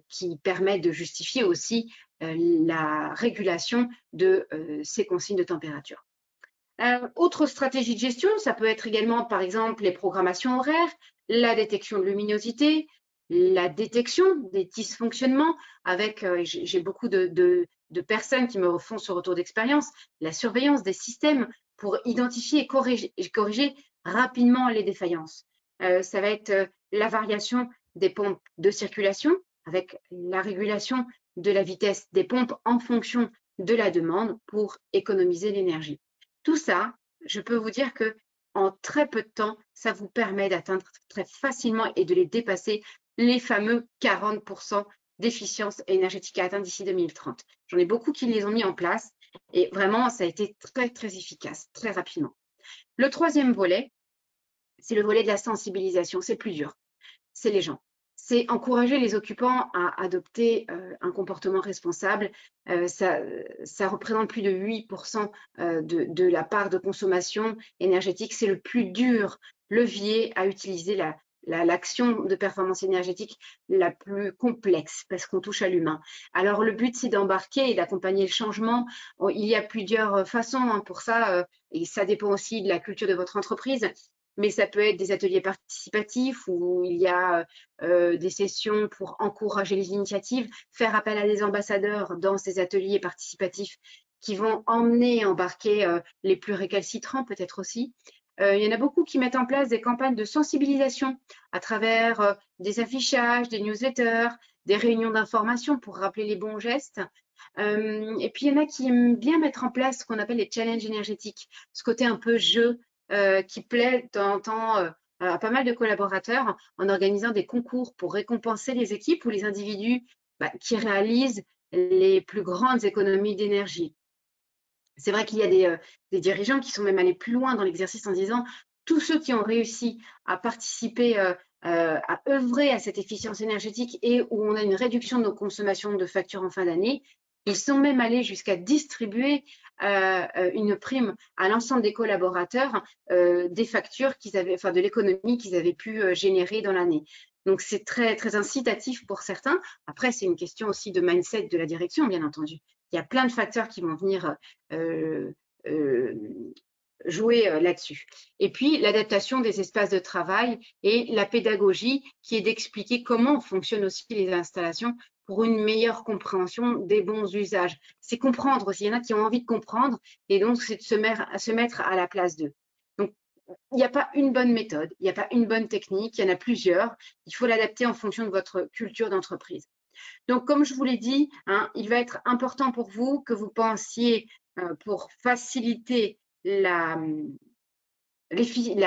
qui permet de justifier aussi la régulation de ces consignes de température. Autre stratégie de gestion, ça peut être également par exemple les programmations horaires, la détection de luminosité, la détection des dysfonctionnements avec, j'ai beaucoup de personnes qui me font ce retour d'expérience, la surveillance des systèmes pour identifier et corriger rapidement les défaillances. Ça va être la variation des pompes de circulation avec la régulation de la vitesse des pompes en fonction de la demande pour économiser l'énergie. Tout ça, je peux vous dire que en très peu de temps, ça vous permet d'atteindre très facilement et de les dépasser les fameux 40% d'efficience énergétique à atteindre d'ici 2030. J'en ai beaucoup qui les ont mis en place et vraiment, ça a été très, très efficace, très rapidement. Le troisième volet, c'est le volet de la sensibilisation. C'est plus dur. C'est les gens. C'est encourager les occupants à adopter un comportement responsable. Ça représente plus de 8% de la part de consommation énergétique. C'est le plus dur levier à utiliser l'action de performance énergétique la plus complexe parce qu'on touche à l'humain. Alors, le but, c'est d'embarquer et d'accompagner le changement. Il y a plusieurs façons pour ça et ça dépend aussi de la culture de votre entreprise. Mais ça peut être des ateliers participatifs où il y a des sessions pour encourager les initiatives, faire appel à des ambassadeurs dans ces ateliers participatifs qui vont emmener, embarquer les plus récalcitrants peut-être aussi. Il y en a beaucoup qui mettent en place des campagnes de sensibilisation à travers des affichages, des newsletters, des réunions d'information pour rappeler les bons gestes. Et puis, il y en a qui aiment bien mettre en place ce qu'on appelle les challenges énergétiques, ce côté un peu jeu qui plaît de temps en temps à pas mal de collaborateurs en organisant des concours pour récompenser les équipes ou les individus qui réalisent les plus grandes économies d'énergie. C'est vrai qu'il y a des dirigeants qui sont même allés plus loin dans l'exercice en disant tous ceux qui ont réussi à participer, à œuvrer à cette efficience énergétique et où on a une réduction de nos consommations de factures en fin d'année, ils sont même allés jusqu'à distribuer une prime à l'ensemble des collaborateurs des factures qu'ils avaient, enfin de l'économie qu'ils avaient pu générer dans l'année. Donc c'est très très incitatif pour certains. Après c'est une question aussi de mindset de la direction bien entendu. Il y a plein de facteurs qui vont venir jouer là-dessus. Et puis, l'adaptation des espaces de travail et la pédagogie qui est d'expliquer comment fonctionnent aussi les installations pour une meilleure compréhension des bons usages. C'est comprendre aussi. Il y en a qui ont envie de comprendre et donc c'est de se mettre à la place d'eux. Donc, il n'y a pas une bonne méthode, il n'y a pas une bonne technique, il y en a plusieurs. Il faut l'adapter en fonction de votre culture d'entreprise. Donc, comme je vous l'ai dit, il va être important pour vous que vous pensiez pour faciliter la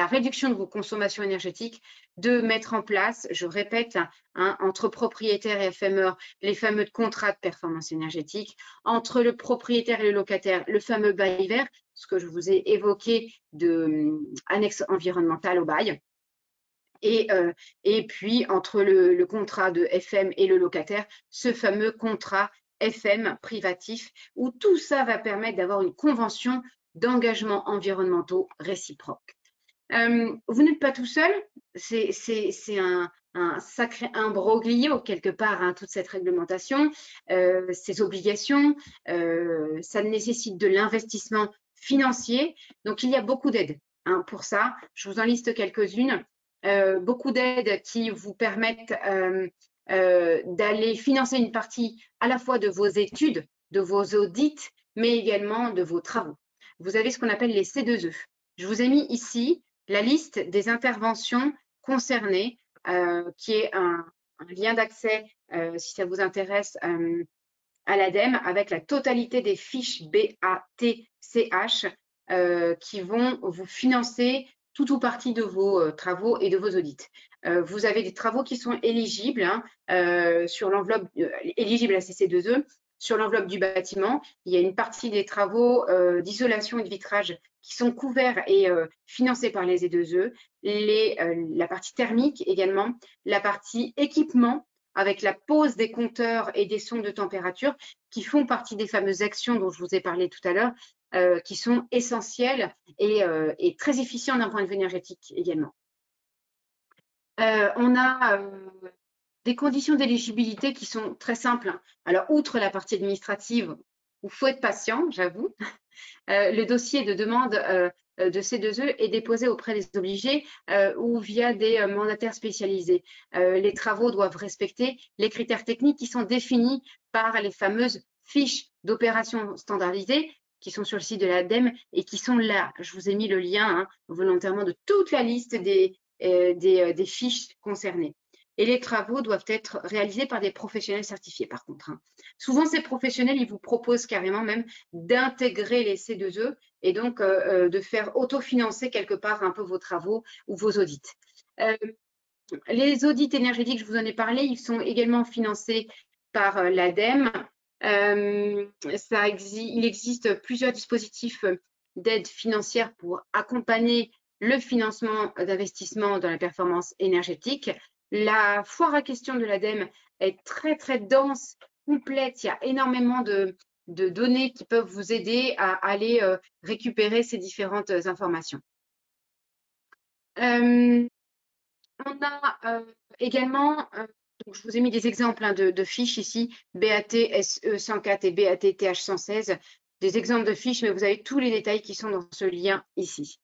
réduction de vos consommations énergétiques, de mettre en place, je répète, entre propriétaires et FME, les fameux contrats de performance énergétique, entre le propriétaire et le locataire, le fameux bail vert, ce que je vous ai évoqué de annexe environnementale au bail. Et puis, entre le contrat de FM et le locataire, ce fameux contrat FM privatif, où tout ça va permettre d'avoir une convention d'engagements environnementaux réciproques. Vous n'êtes pas tout seul, c'est un sacré imbroglio quelque part, toute cette réglementation, ces obligations, ça nécessite de l'investissement financier, donc il y a beaucoup d'aides pour ça. Je vous en liste quelques-unes. Beaucoup d'aides qui vous permettent d'aller financer une partie à la fois de vos études, de vos audits, mais également de vos travaux. Vous avez ce qu'on appelle les C2E. Je vous ai mis ici la liste des interventions concernées, qui est un lien d'accès, si ça vous intéresse, à l'ADEME, avec la totalité des fiches BATCH qui vont vous financer tout ou partie de vos travaux et de vos audits. Vous avez des travaux qui sont éligibles sur l'enveloppe, éligibles à CC2E. Sur l'enveloppe du bâtiment, il y a une partie des travaux d'isolation et de vitrage qui sont couverts et financés par les E2E, la partie thermique également, la partie équipement avec la pose des compteurs et des sondes de température qui font partie des fameuses actions dont je vous ai parlé tout à l'heure, qui sont essentielles et très efficientes d'un point de vue énergétique également. On a des conditions d'éligibilité qui sont très simples. Alors, outre la partie administrative, où il faut être patient, j'avoue, le dossier de demande de C2E est déposé auprès des obligés ou via des mandataires spécialisés. Les travaux doivent respecter les critères techniques qui sont définis par les fameuses fiches d'opération standardisées qui sont sur le site de l'ADEME et qui sont là. Je vous ai mis le lien volontairement de toute la liste des fiches concernées. Et les travaux doivent être réalisés par des professionnels certifiés, par contre. Souvent, ces professionnels, ils vous proposent carrément même d'intégrer les C2E et donc de faire autofinancer quelque part un peu vos travaux ou vos audits. Les audits énergétiques, je vous en ai parlé, ils sont également financés par l'ADEME. Il existe plusieurs dispositifs d'aide financière pour accompagner le financement d'investissements dans la performance énergétique. La foire à questions de l'ADEME est très, très dense, complète. Il y a énormément de données qui peuvent vous aider à aller récupérer ces différentes informations. On a également, donc je vous ai mis des exemples de fiches ici, BAT SE 104 et BAT TH 116, des exemples de fiches, mais vous avez tous les détails qui sont dans ce lien ici.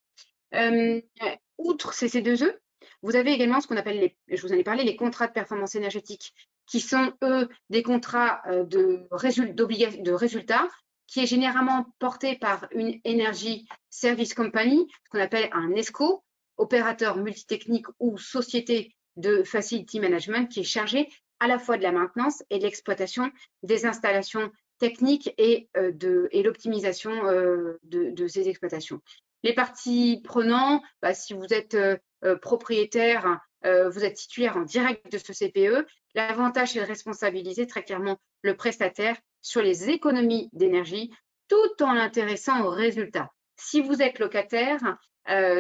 Outre CC2E, vous avez également ce qu'on appelle, je vous en ai parlé, les contrats de performance énergétique, qui sont, eux, des contrats de résultats, qui est généralement porté par une Energy Service Company, ce qu'on appelle un ESCO, opérateur multitechnique ou société de facility management, qui est chargé à la fois de la maintenance et de l'exploitation des installations techniques et l'optimisation de ces exploitations. Les parties prenantes, si vous êtes propriétaire, vous êtes titulaire en direct de ce CPE, l'avantage c'est de responsabiliser très clairement le prestataire sur les économies d'énergie tout en l'intéressant au résultat. Si vous êtes locataire,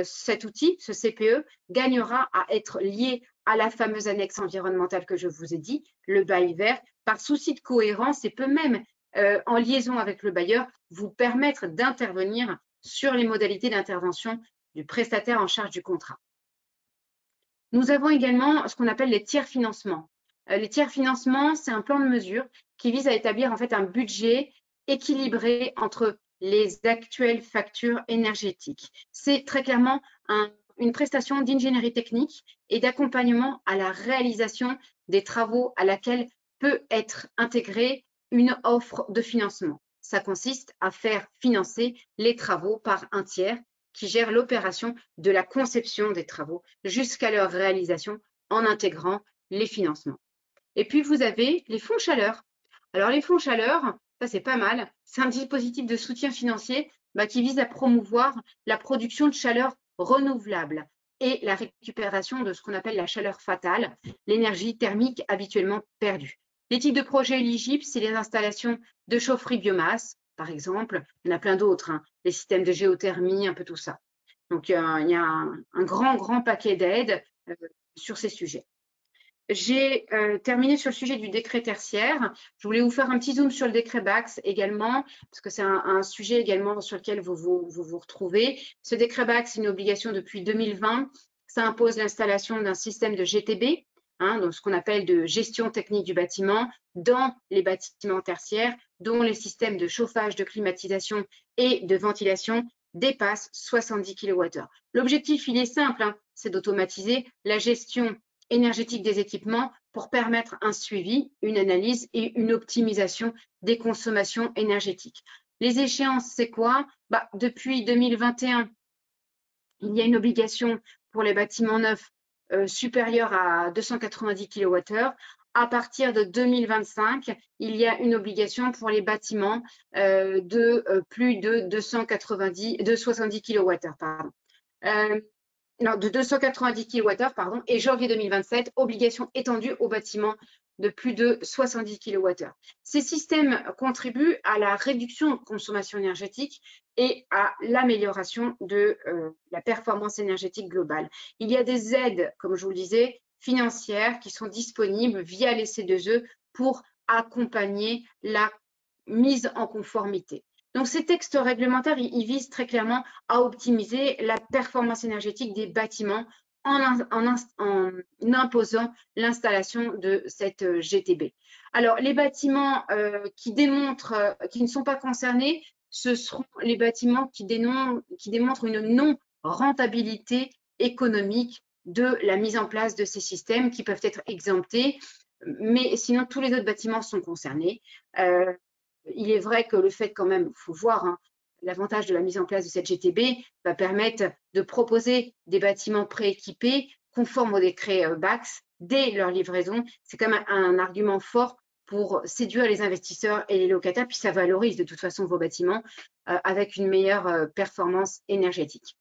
cet outil, ce CPE, gagnera à être lié à la fameuse annexe environnementale que je vous ai dit, le bail vert, par souci de cohérence et peut même, en liaison avec le bailleur, vous permettre d'intervenir sur les modalités d'intervention du prestataire en charge du contrat. Nous avons également ce qu'on appelle les tiers financements. Les tiers financements, c'est un plan de mesure qui vise à établir en fait un budget équilibré entre les actuelles factures énergétiques. C'est très clairement une prestation d'ingénierie technique et d'accompagnement à la réalisation des travaux à laquelle peut être intégrée une offre de financement. Ça consiste à faire financer les travaux par un tiers qui gère l'opération de la conception des travaux jusqu'à leur réalisation en intégrant les financements. Et puis, vous avez les fonds chaleur. Alors, les fonds chaleur, ça, c'est pas mal. C'est un dispositif de soutien financier qui vise à promouvoir la production de chaleur renouvelable et la récupération de ce qu'on appelle la chaleur fatale, l'énergie thermique habituellement perdue. Les types de projets éligibles, c'est les installations de chaufferie biomasse, par exemple. Il y en a plein d'autres, hein, les systèmes de géothermie, un peu tout ça. Donc, il y a un grand paquet d'aides sur ces sujets. J'ai terminé sur le sujet du décret tertiaire. Je voulais vous faire un petit zoom sur le décret BACS également, parce que c'est un sujet également sur lequel vous vous retrouvez. Ce décret BACS, c'est une obligation depuis 2020. Ça impose l'installation d'un système de GTB, donc ce qu'on appelle de gestion technique du bâtiment, dans les bâtiments tertiaires, dont les systèmes de chauffage, de climatisation et de ventilation dépassent 70 kWh. L'objectif, il est simple, c'est d'automatiser la gestion énergétique des équipements pour permettre un suivi, une analyse et une optimisation des consommations énergétiques. Les échéances, c'est quoi? Depuis 2021, il y a une obligation pour les bâtiments neufs supérieurs à 290 kWh. À partir de 2025, il y a une obligation pour les bâtiments de plus de 70 kWh. De 290 kWh, et janvier 2027, obligation étendue aux bâtiments de plus de 70 kWh. Ces systèmes contribuent à la réduction de consommation énergétique et à l'amélioration de la performance énergétique globale. Il y a des aides, comme je vous le disais, financières qui sont disponibles via les C2E pour accompagner la mise en conformité. Donc, ces textes réglementaires, ils visent très clairement à optimiser la performance énergétique des bâtiments en imposant l'installation de cette GTB. Alors, les bâtiments qui ne sont pas concernés, ce seront les bâtiments qui démontrent une non-rentabilité économique de la mise en place de ces systèmes qui peuvent être exemptés, mais sinon, tous les autres bâtiments sont concernés. Il est vrai que le fait quand même, il faut voir, l'avantage de la mise en place de cette GTB va permettre de proposer des bâtiments prééquipés conformes au décret BACS dès leur livraison. C'est quand même un argument fort pour séduire les investisseurs et les locataires, puis ça valorise de toute façon vos bâtiments avec une meilleure performance énergétique.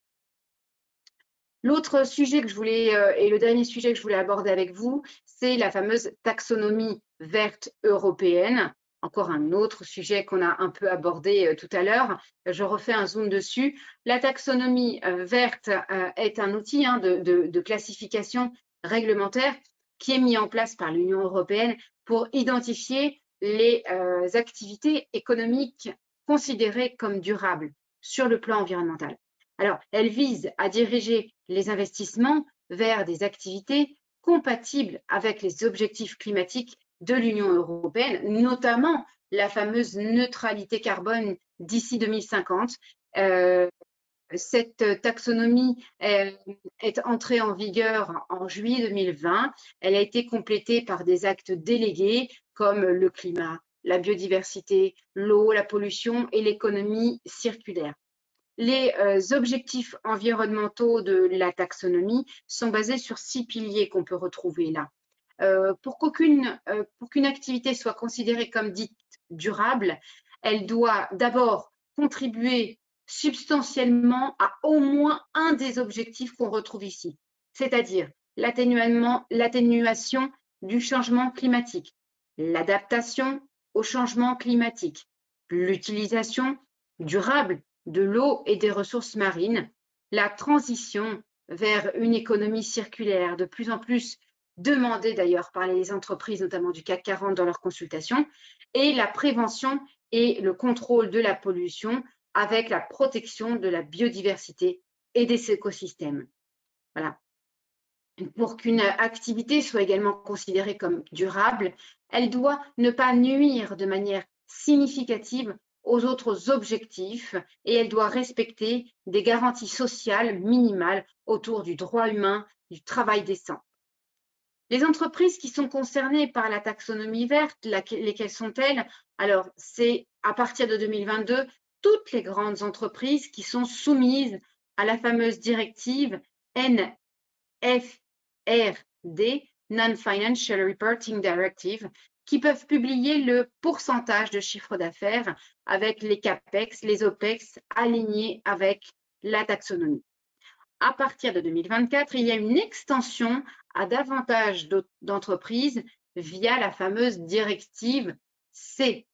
L'autre sujet que je voulais, et le dernier sujet que je voulais aborder avec vous, c'est la fameuse taxonomie verte européenne. Encore un autre sujet qu'on a un peu abordé tout à l'heure. Je refais un zoom dessus. La taxonomie verte est un outil de classification réglementaire qui est mis en place par l'Union européenne pour identifier les activités économiques considérées comme durables sur le plan environnemental. Alors, elle vise à diriger les investissements vers des activités compatibles avec les objectifs climatiques de l'Union européenne, notamment la fameuse neutralité carbone d'ici 2050. Cette taxonomie est entrée en vigueur en juillet 2020. Elle a été complétée par des actes délégués comme le climat, la biodiversité, l'eau, la pollution et l'économie circulaire. Les objectifs environnementaux de la taxonomie sont basés sur 6 piliers qu'on peut retrouver là. Pour qu'une activité soit considérée comme dite durable, elle doit d'abord contribuer substantiellement à au moins un des objectifs qu'on retrouve ici, c'est-à-dire l'atténuation du changement climatique, l'adaptation au changement climatique, l'utilisation durable de l'eau et des ressources marines, la transition vers une économie circulaire de plus en plus demandée d'ailleurs par les entreprises, notamment du CAC 40 dans leurs consultations, et la prévention et le contrôle de la pollution avec la protection de la biodiversité et des écosystèmes. Voilà. Pour qu'une activité soit également considérée comme durable, elle doit ne pas nuire de manière significative aux autres objectifs et elle doit respecter des garanties sociales minimales autour du droit humain, du travail décent. Les entreprises qui sont concernées par la taxonomie verte, lesquelles sont-elles? Alors, c'est à partir de 2022, toutes les grandes entreprises qui sont soumises à la fameuse directive NFRD, Non-Financial Reporting Directive, qui peuvent publier le pourcentage de chiffre d'affaires avec les CAPEX, les OPEX alignés avec la taxonomie. À partir de 2024, il y a une extension à davantage d'entreprises via la fameuse directive CSRD,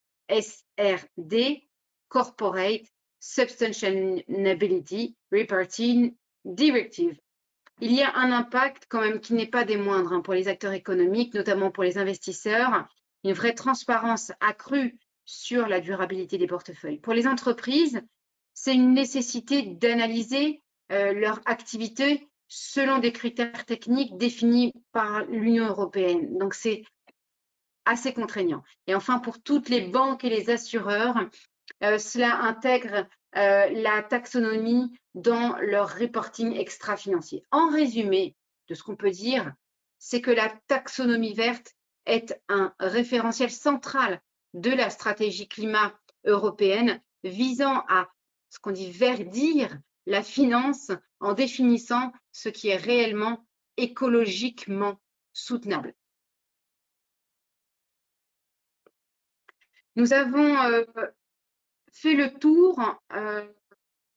Corporate Sustainability Reporting Directive. Il y a un impact quand même qui n'est pas des moindres pour les acteurs économiques, notamment pour les investisseurs, une vraie transparence accrue sur la durabilité des portefeuilles. Pour les entreprises, c'est une nécessité d'analyser leur activité selon des critères techniques définis par l'Union européenne. Donc, c'est assez contraignant. Et enfin, pour toutes les banques et les assureurs, cela intègre la taxonomie dans leur reporting extra-financier. En résumé, de ce qu'on peut dire, c'est que la taxonomie verte est un référentiel central de la stratégie climat européenne visant à ce qu'on dit verdir la finance en définissant ce qui est réellement écologiquement soutenable. Nous avons fait le tour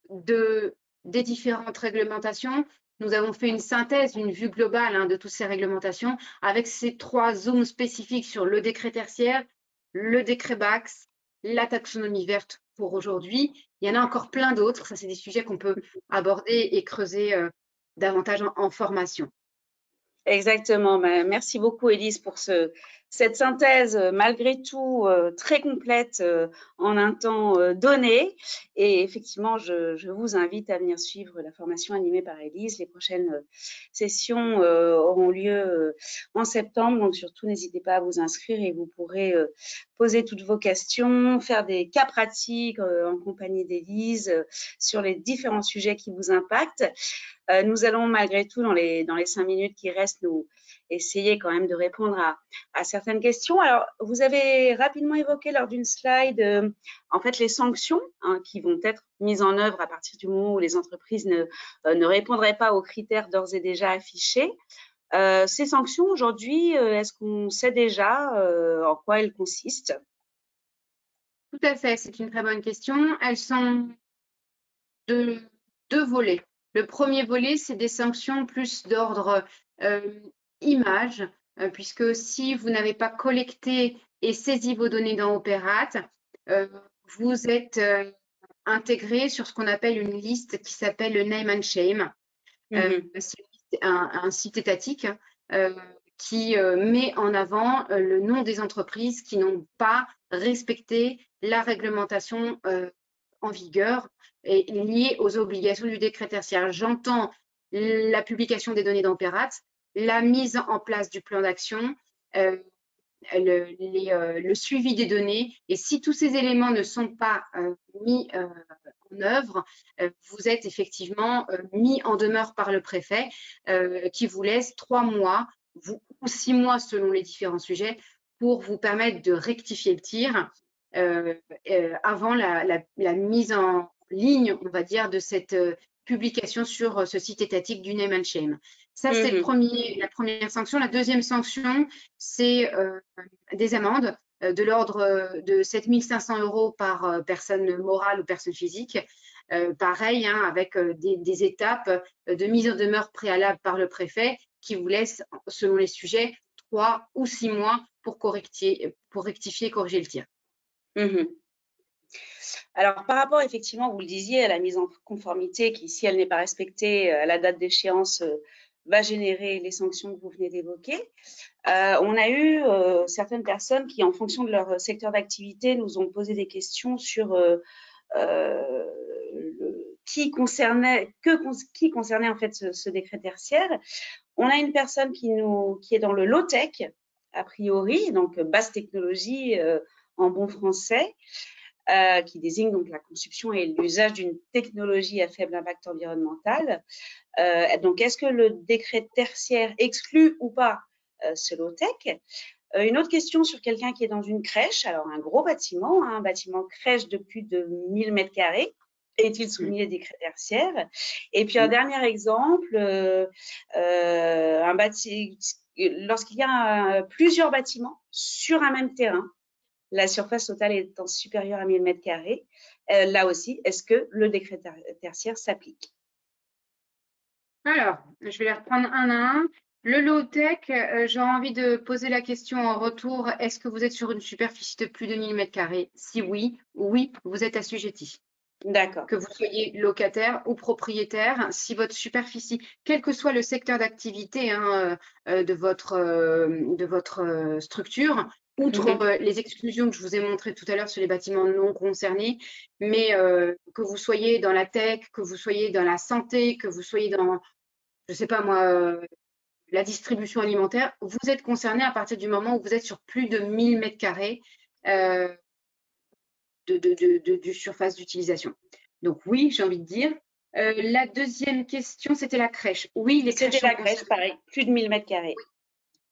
des différentes réglementations. Nous avons fait une synthèse, une vue globale de toutes ces réglementations avec ces 3 zooms spécifiques sur le décret tertiaire, le décret BACS, la taxonomie verte pour aujourd'hui. Il y en a encore plein d'autres. Ça, c'est des sujets qu'on peut aborder et creuser davantage en formation. Exactement. Merci beaucoup, Élise, pour cette synthèse, malgré tout, très complète en un temps donné. Et effectivement, je vous invite à venir suivre la formation animée par Élise. Les prochaines sessions auront lieu en septembre. Donc, surtout, n'hésitez pas à vous inscrire et vous pourrez poser toutes vos questions, faire des cas pratiques en compagnie d'Élise sur les différents sujets qui vous impactent. Nous allons malgré tout, dans les 5 minutes qui restent, nous essayer quand même de répondre à certaines questions. Alors, vous avez rapidement évoqué lors d'une slide, en fait, les sanctions qui vont être mises en œuvre à partir du moment où les entreprises ne répondraient pas aux critères d'ores et déjà affichés. Ces sanctions, aujourd'hui, est-ce qu'on sait déjà en quoi elles consistent? Tout à fait, c'est une très bonne question. Elles sont de 2 volets. Le premier volet, c'est des sanctions plus d'ordre image, puisque si vous n'avez pas collecté et saisi vos données dans Opérate, vous êtes intégré sur ce qu'on appelle une liste qui s'appelle le Name and Shame. C'est un site étatique qui met en avant le nom des entreprises qui n'ont pas respecté la réglementation en vigueur et liée aux obligations du décret tertiaire. J'entends la publication des données d'Opérate, la mise en place du plan d'action, le suivi des données. Et si tous ces éléments ne sont pas mis en œuvre, vous êtes effectivement mis en demeure par le préfet qui vous laisse 3 mois ou 6 mois selon les différents sujets pour vous permettre de rectifier le tir avant la mise en ligne, on va dire, de cette publication sur ce site étatique du Name and Shame. Ça, c'est la première sanction. La deuxième sanction, c'est des amendes de l'ordre de 7 500 € par personne morale ou personne physique. Pareil, hein, avec des étapes de mise en demeure préalable par le préfet qui vous laisse, selon les sujets, 3 ou 6 mois pour rectifier et corriger le tir. Alors, par rapport, effectivement, vous le disiez, à la mise en conformité qui, si elle n'est pas respectée à la date d'échéance, va générer les sanctions que vous venez d'évoquer. On a eu certaines personnes qui, en fonction de leur secteur d'activité, nous ont posé des questions sur qui concernait en fait ce décret tertiaire. On a une personne qui est dans le low-tech, a priori, donc basse technologie en bon français, qui désigne donc la conception et l'usage d'une technologie à faible impact environnemental. Donc, est-ce que le décret tertiaire exclut ou pas ce low-tech? Une autre question sur quelqu'un qui est dans une crèche, alors un gros bâtiment, un bâtiment crèche de plus de 1000 mètres carrés, est-il soumis au décret tertiaire? Et puis un dernier exemple, lorsqu'il y a plusieurs bâtiments sur un même terrain, la surface totale étant supérieure à 1000 mètres carrés, là aussi, est-ce que le décret tertiaire s'applique? Alors, je vais les reprendre un à un. Le low-tech, j'ai envie de poser la question en retour. Est-ce que vous êtes sur une superficie de plus de 1000 mètres carrés? Si oui, vous êtes assujetti. D'accord. Que vous soyez locataire ou propriétaire, si votre superficie, quel que soit le secteur d'activité hein, de votre structure, outre les exclusions que je vous ai montrées tout à l'heure sur les bâtiments non concernés, mais que vous soyez dans la tech, que vous soyez dans la santé, que vous soyez dans, je ne sais pas moi, la distribution alimentaire, vous êtes concerné à partir du moment où vous êtes sur plus de 1000 mètres carrés de surface d'utilisation. Donc oui, j'ai envie de dire. La deuxième question, c'était la crèche. Oui, les crèches C'était la crèche, pareil, plus de 1000 mètres carrés.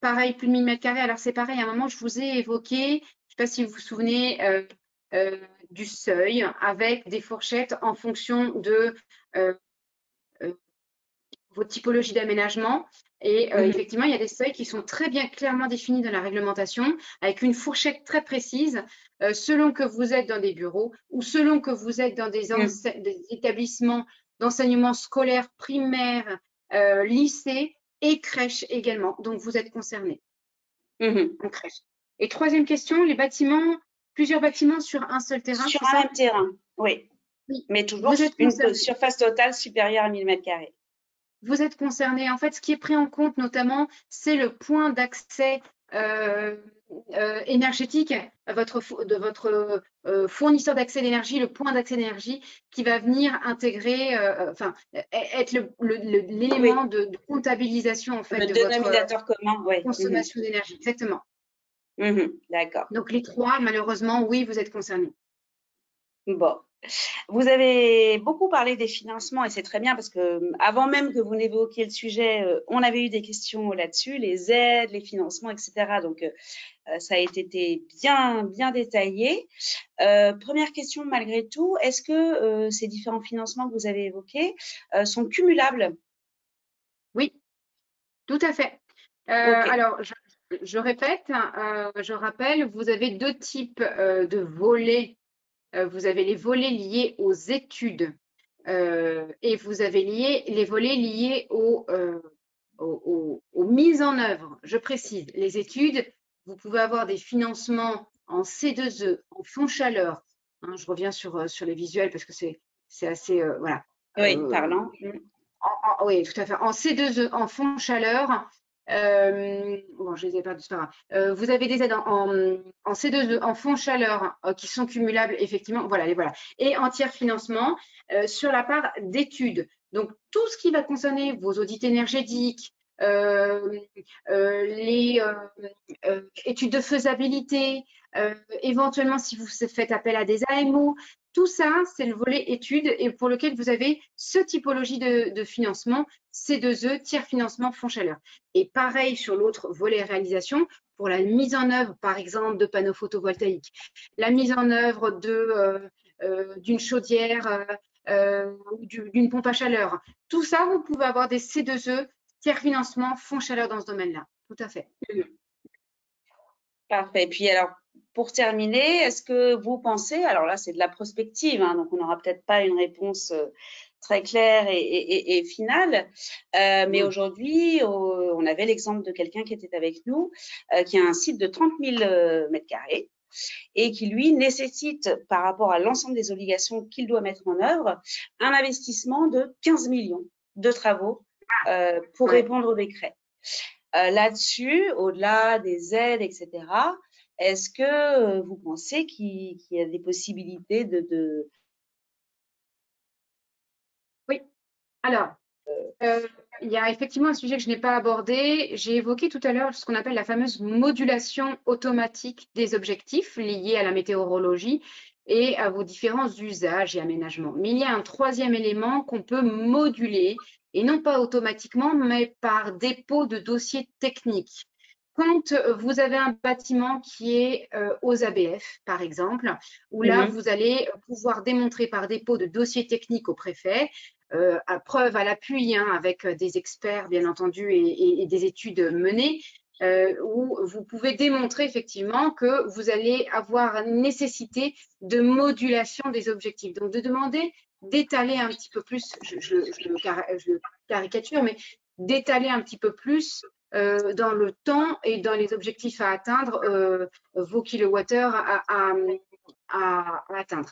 Pareil, plus de 1000 mètres carrés. Alors c'est pareil, à un moment, je vous ai évoqué, je ne sais pas si vous vous souvenez, du seuil avec des fourchettes en fonction de vos typologies d'aménagement. Et effectivement, il y a des seuils qui sont très bien clairement définis dans la réglementation, avec une fourchette très précise, selon que vous êtes dans des bureaux ou selon que vous êtes dans des établissements d'enseignement scolaire primaire, lycée et crèche également. Donc, vous êtes concerné en crèche. Et troisième question, les bâtiments, plusieurs bâtiments sur un seul terrain, sur un même terrain, oui. Mais toujours une surface totale supérieure à 1000 mètres carrés. Vous êtes concerné. En fait, ce qui est pris en compte notamment, c'est le point d'accès énergétique de votre fournisseur d'accès d'énergie, le point d'accès d'énergie qui va venir intégrer, être l'élément de comptabilisation en fait le dénominateur commun, ouais. Consommation d'énergie. Exactement. D'accord. Donc les trois, malheureusement, oui, vous êtes concernés. Bon. Vous avez beaucoup parlé des financements et c'est très bien parce que avant même que vous n'évoquiez le sujet, on avait eu des questions là-dessus, les aides, les financements, etc. Donc, ça a été bien détaillé. Première question malgré tout, est-ce que ces différents financements que vous avez évoqués sont cumulables? Oui, tout à fait. Alors, je répète, je rappelle, vous avez deux types de volets. Vous avez les volets liés aux études et vous avez les volets liés aux mises en œuvre. Je précise, les études, vous pouvez avoir des financements en C2E, en fonds chaleur. Hein, je reviens sur les visuels parce que c'est assez, voilà. Oui, parlant. Oui, tout à fait. En C2E, en fonds chaleur, bon, je les ai perdus, c'est pas grave. Vous avez des aides en C2E, en fonds chaleur, qui sont cumulables, effectivement. Voilà, les voilà. Et en tiers financement, sur la part d'études. Donc, tout ce qui va concerner vos audits énergétiques, les études de faisabilité, éventuellement si vous faites appel à des AMO, tout ça, c'est le volet études et pour lequel vous avez ce typologie de financement, C2E, tiers financement, fonds chaleur. Et pareil sur l'autre volet réalisation, pour la mise en œuvre, par exemple, de panneaux photovoltaïques, la mise en œuvre d'une chaudière ou d'une pompe à chaleur. Tout ça, vous pouvez avoir des C2E, tiers financement, fonds chaleur dans ce domaine-là. Tout à fait. Parfait. Puis alors, pour terminer, est-ce que vous pensez, alors là c'est de la prospective, hein, donc on n'aura peut-être pas une réponse très claire et finale, mais aujourd'hui, on avait l'exemple de quelqu'un qui était avec nous, qui a un site de 30 000 mètres carrés et qui, lui, nécessite, par rapport à l'ensemble des obligations qu'il doit mettre en œuvre, un investissement de 15 millions de travaux pour répondre au décret. Là-dessus, au-delà des aides, etc., est-ce que vous pensez qu'il y a des possibilités de... Oui. Alors, il y a effectivement un sujet que je n'ai pas abordé. J'ai évoqué tout à l'heure ce qu'on appelle la fameuse modulation automatique des objectifs liés à la météorologie et à vos différents usages et aménagements. Mais il y a un troisième élément qu'on peut moduler, et non pas automatiquement, mais par dépôt de dossiers techniques. Quand vous avez un bâtiment qui est aux ABF, par exemple, où là, vous allez pouvoir démontrer par dépôt de dossiers techniques au préfet, à preuve à l'appui, hein, avec des experts, bien entendu, et des études menées, où vous pouvez démontrer effectivement que vous allez avoir nécessité de modulation des objectifs. Donc, de demander d'étaler un petit peu plus, je caricature, mais d'étaler un petit peu plus dans le temps et dans les objectifs à atteindre, vos kilowattheures à atteindre.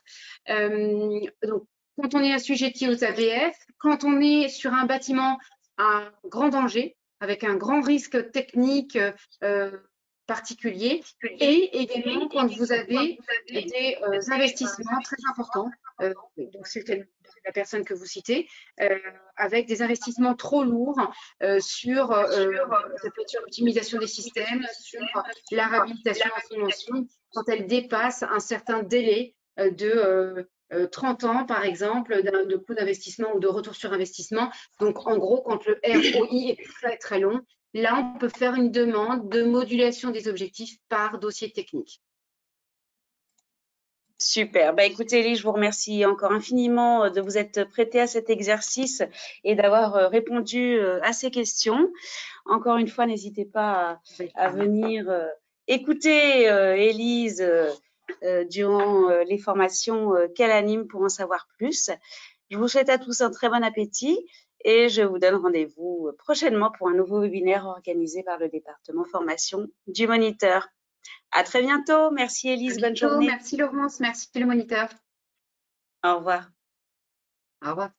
Donc, quand on est assujetti aux ABF, quand on est sur un bâtiment à grand danger, avec un grand risque technique particulier, et également quand vous avez des investissements très importants, donc c'est la personne que vous citez, avec des investissements trop lourds sur l'optimisation des systèmes, sur la réhabilitation en financement, quand elle dépasse un certain délai de 30 ans, par exemple, de coût d'investissement ou de retour sur investissement. Donc, en gros, quand le ROI est très, très long, là, on peut faire une demande de modulation des objectifs par dossier technique. Super. Bah, écoutez, Elie, je vous remercie encore infiniment de vous être prêtée à cet exercice et d'avoir répondu à ces questions. Encore une fois, n'hésitez pas à venir écouter Élise durant les formations qu'elle anime pour en savoir plus. Je vous souhaite à tous un très bon appétit et je vous donne rendez-vous prochainement pour un nouveau webinaire organisé par le département formation du Moniteur. À très bientôt. Merci Élise, bonne journée. Merci Laurence, merci le moniteur. Au revoir. Au revoir.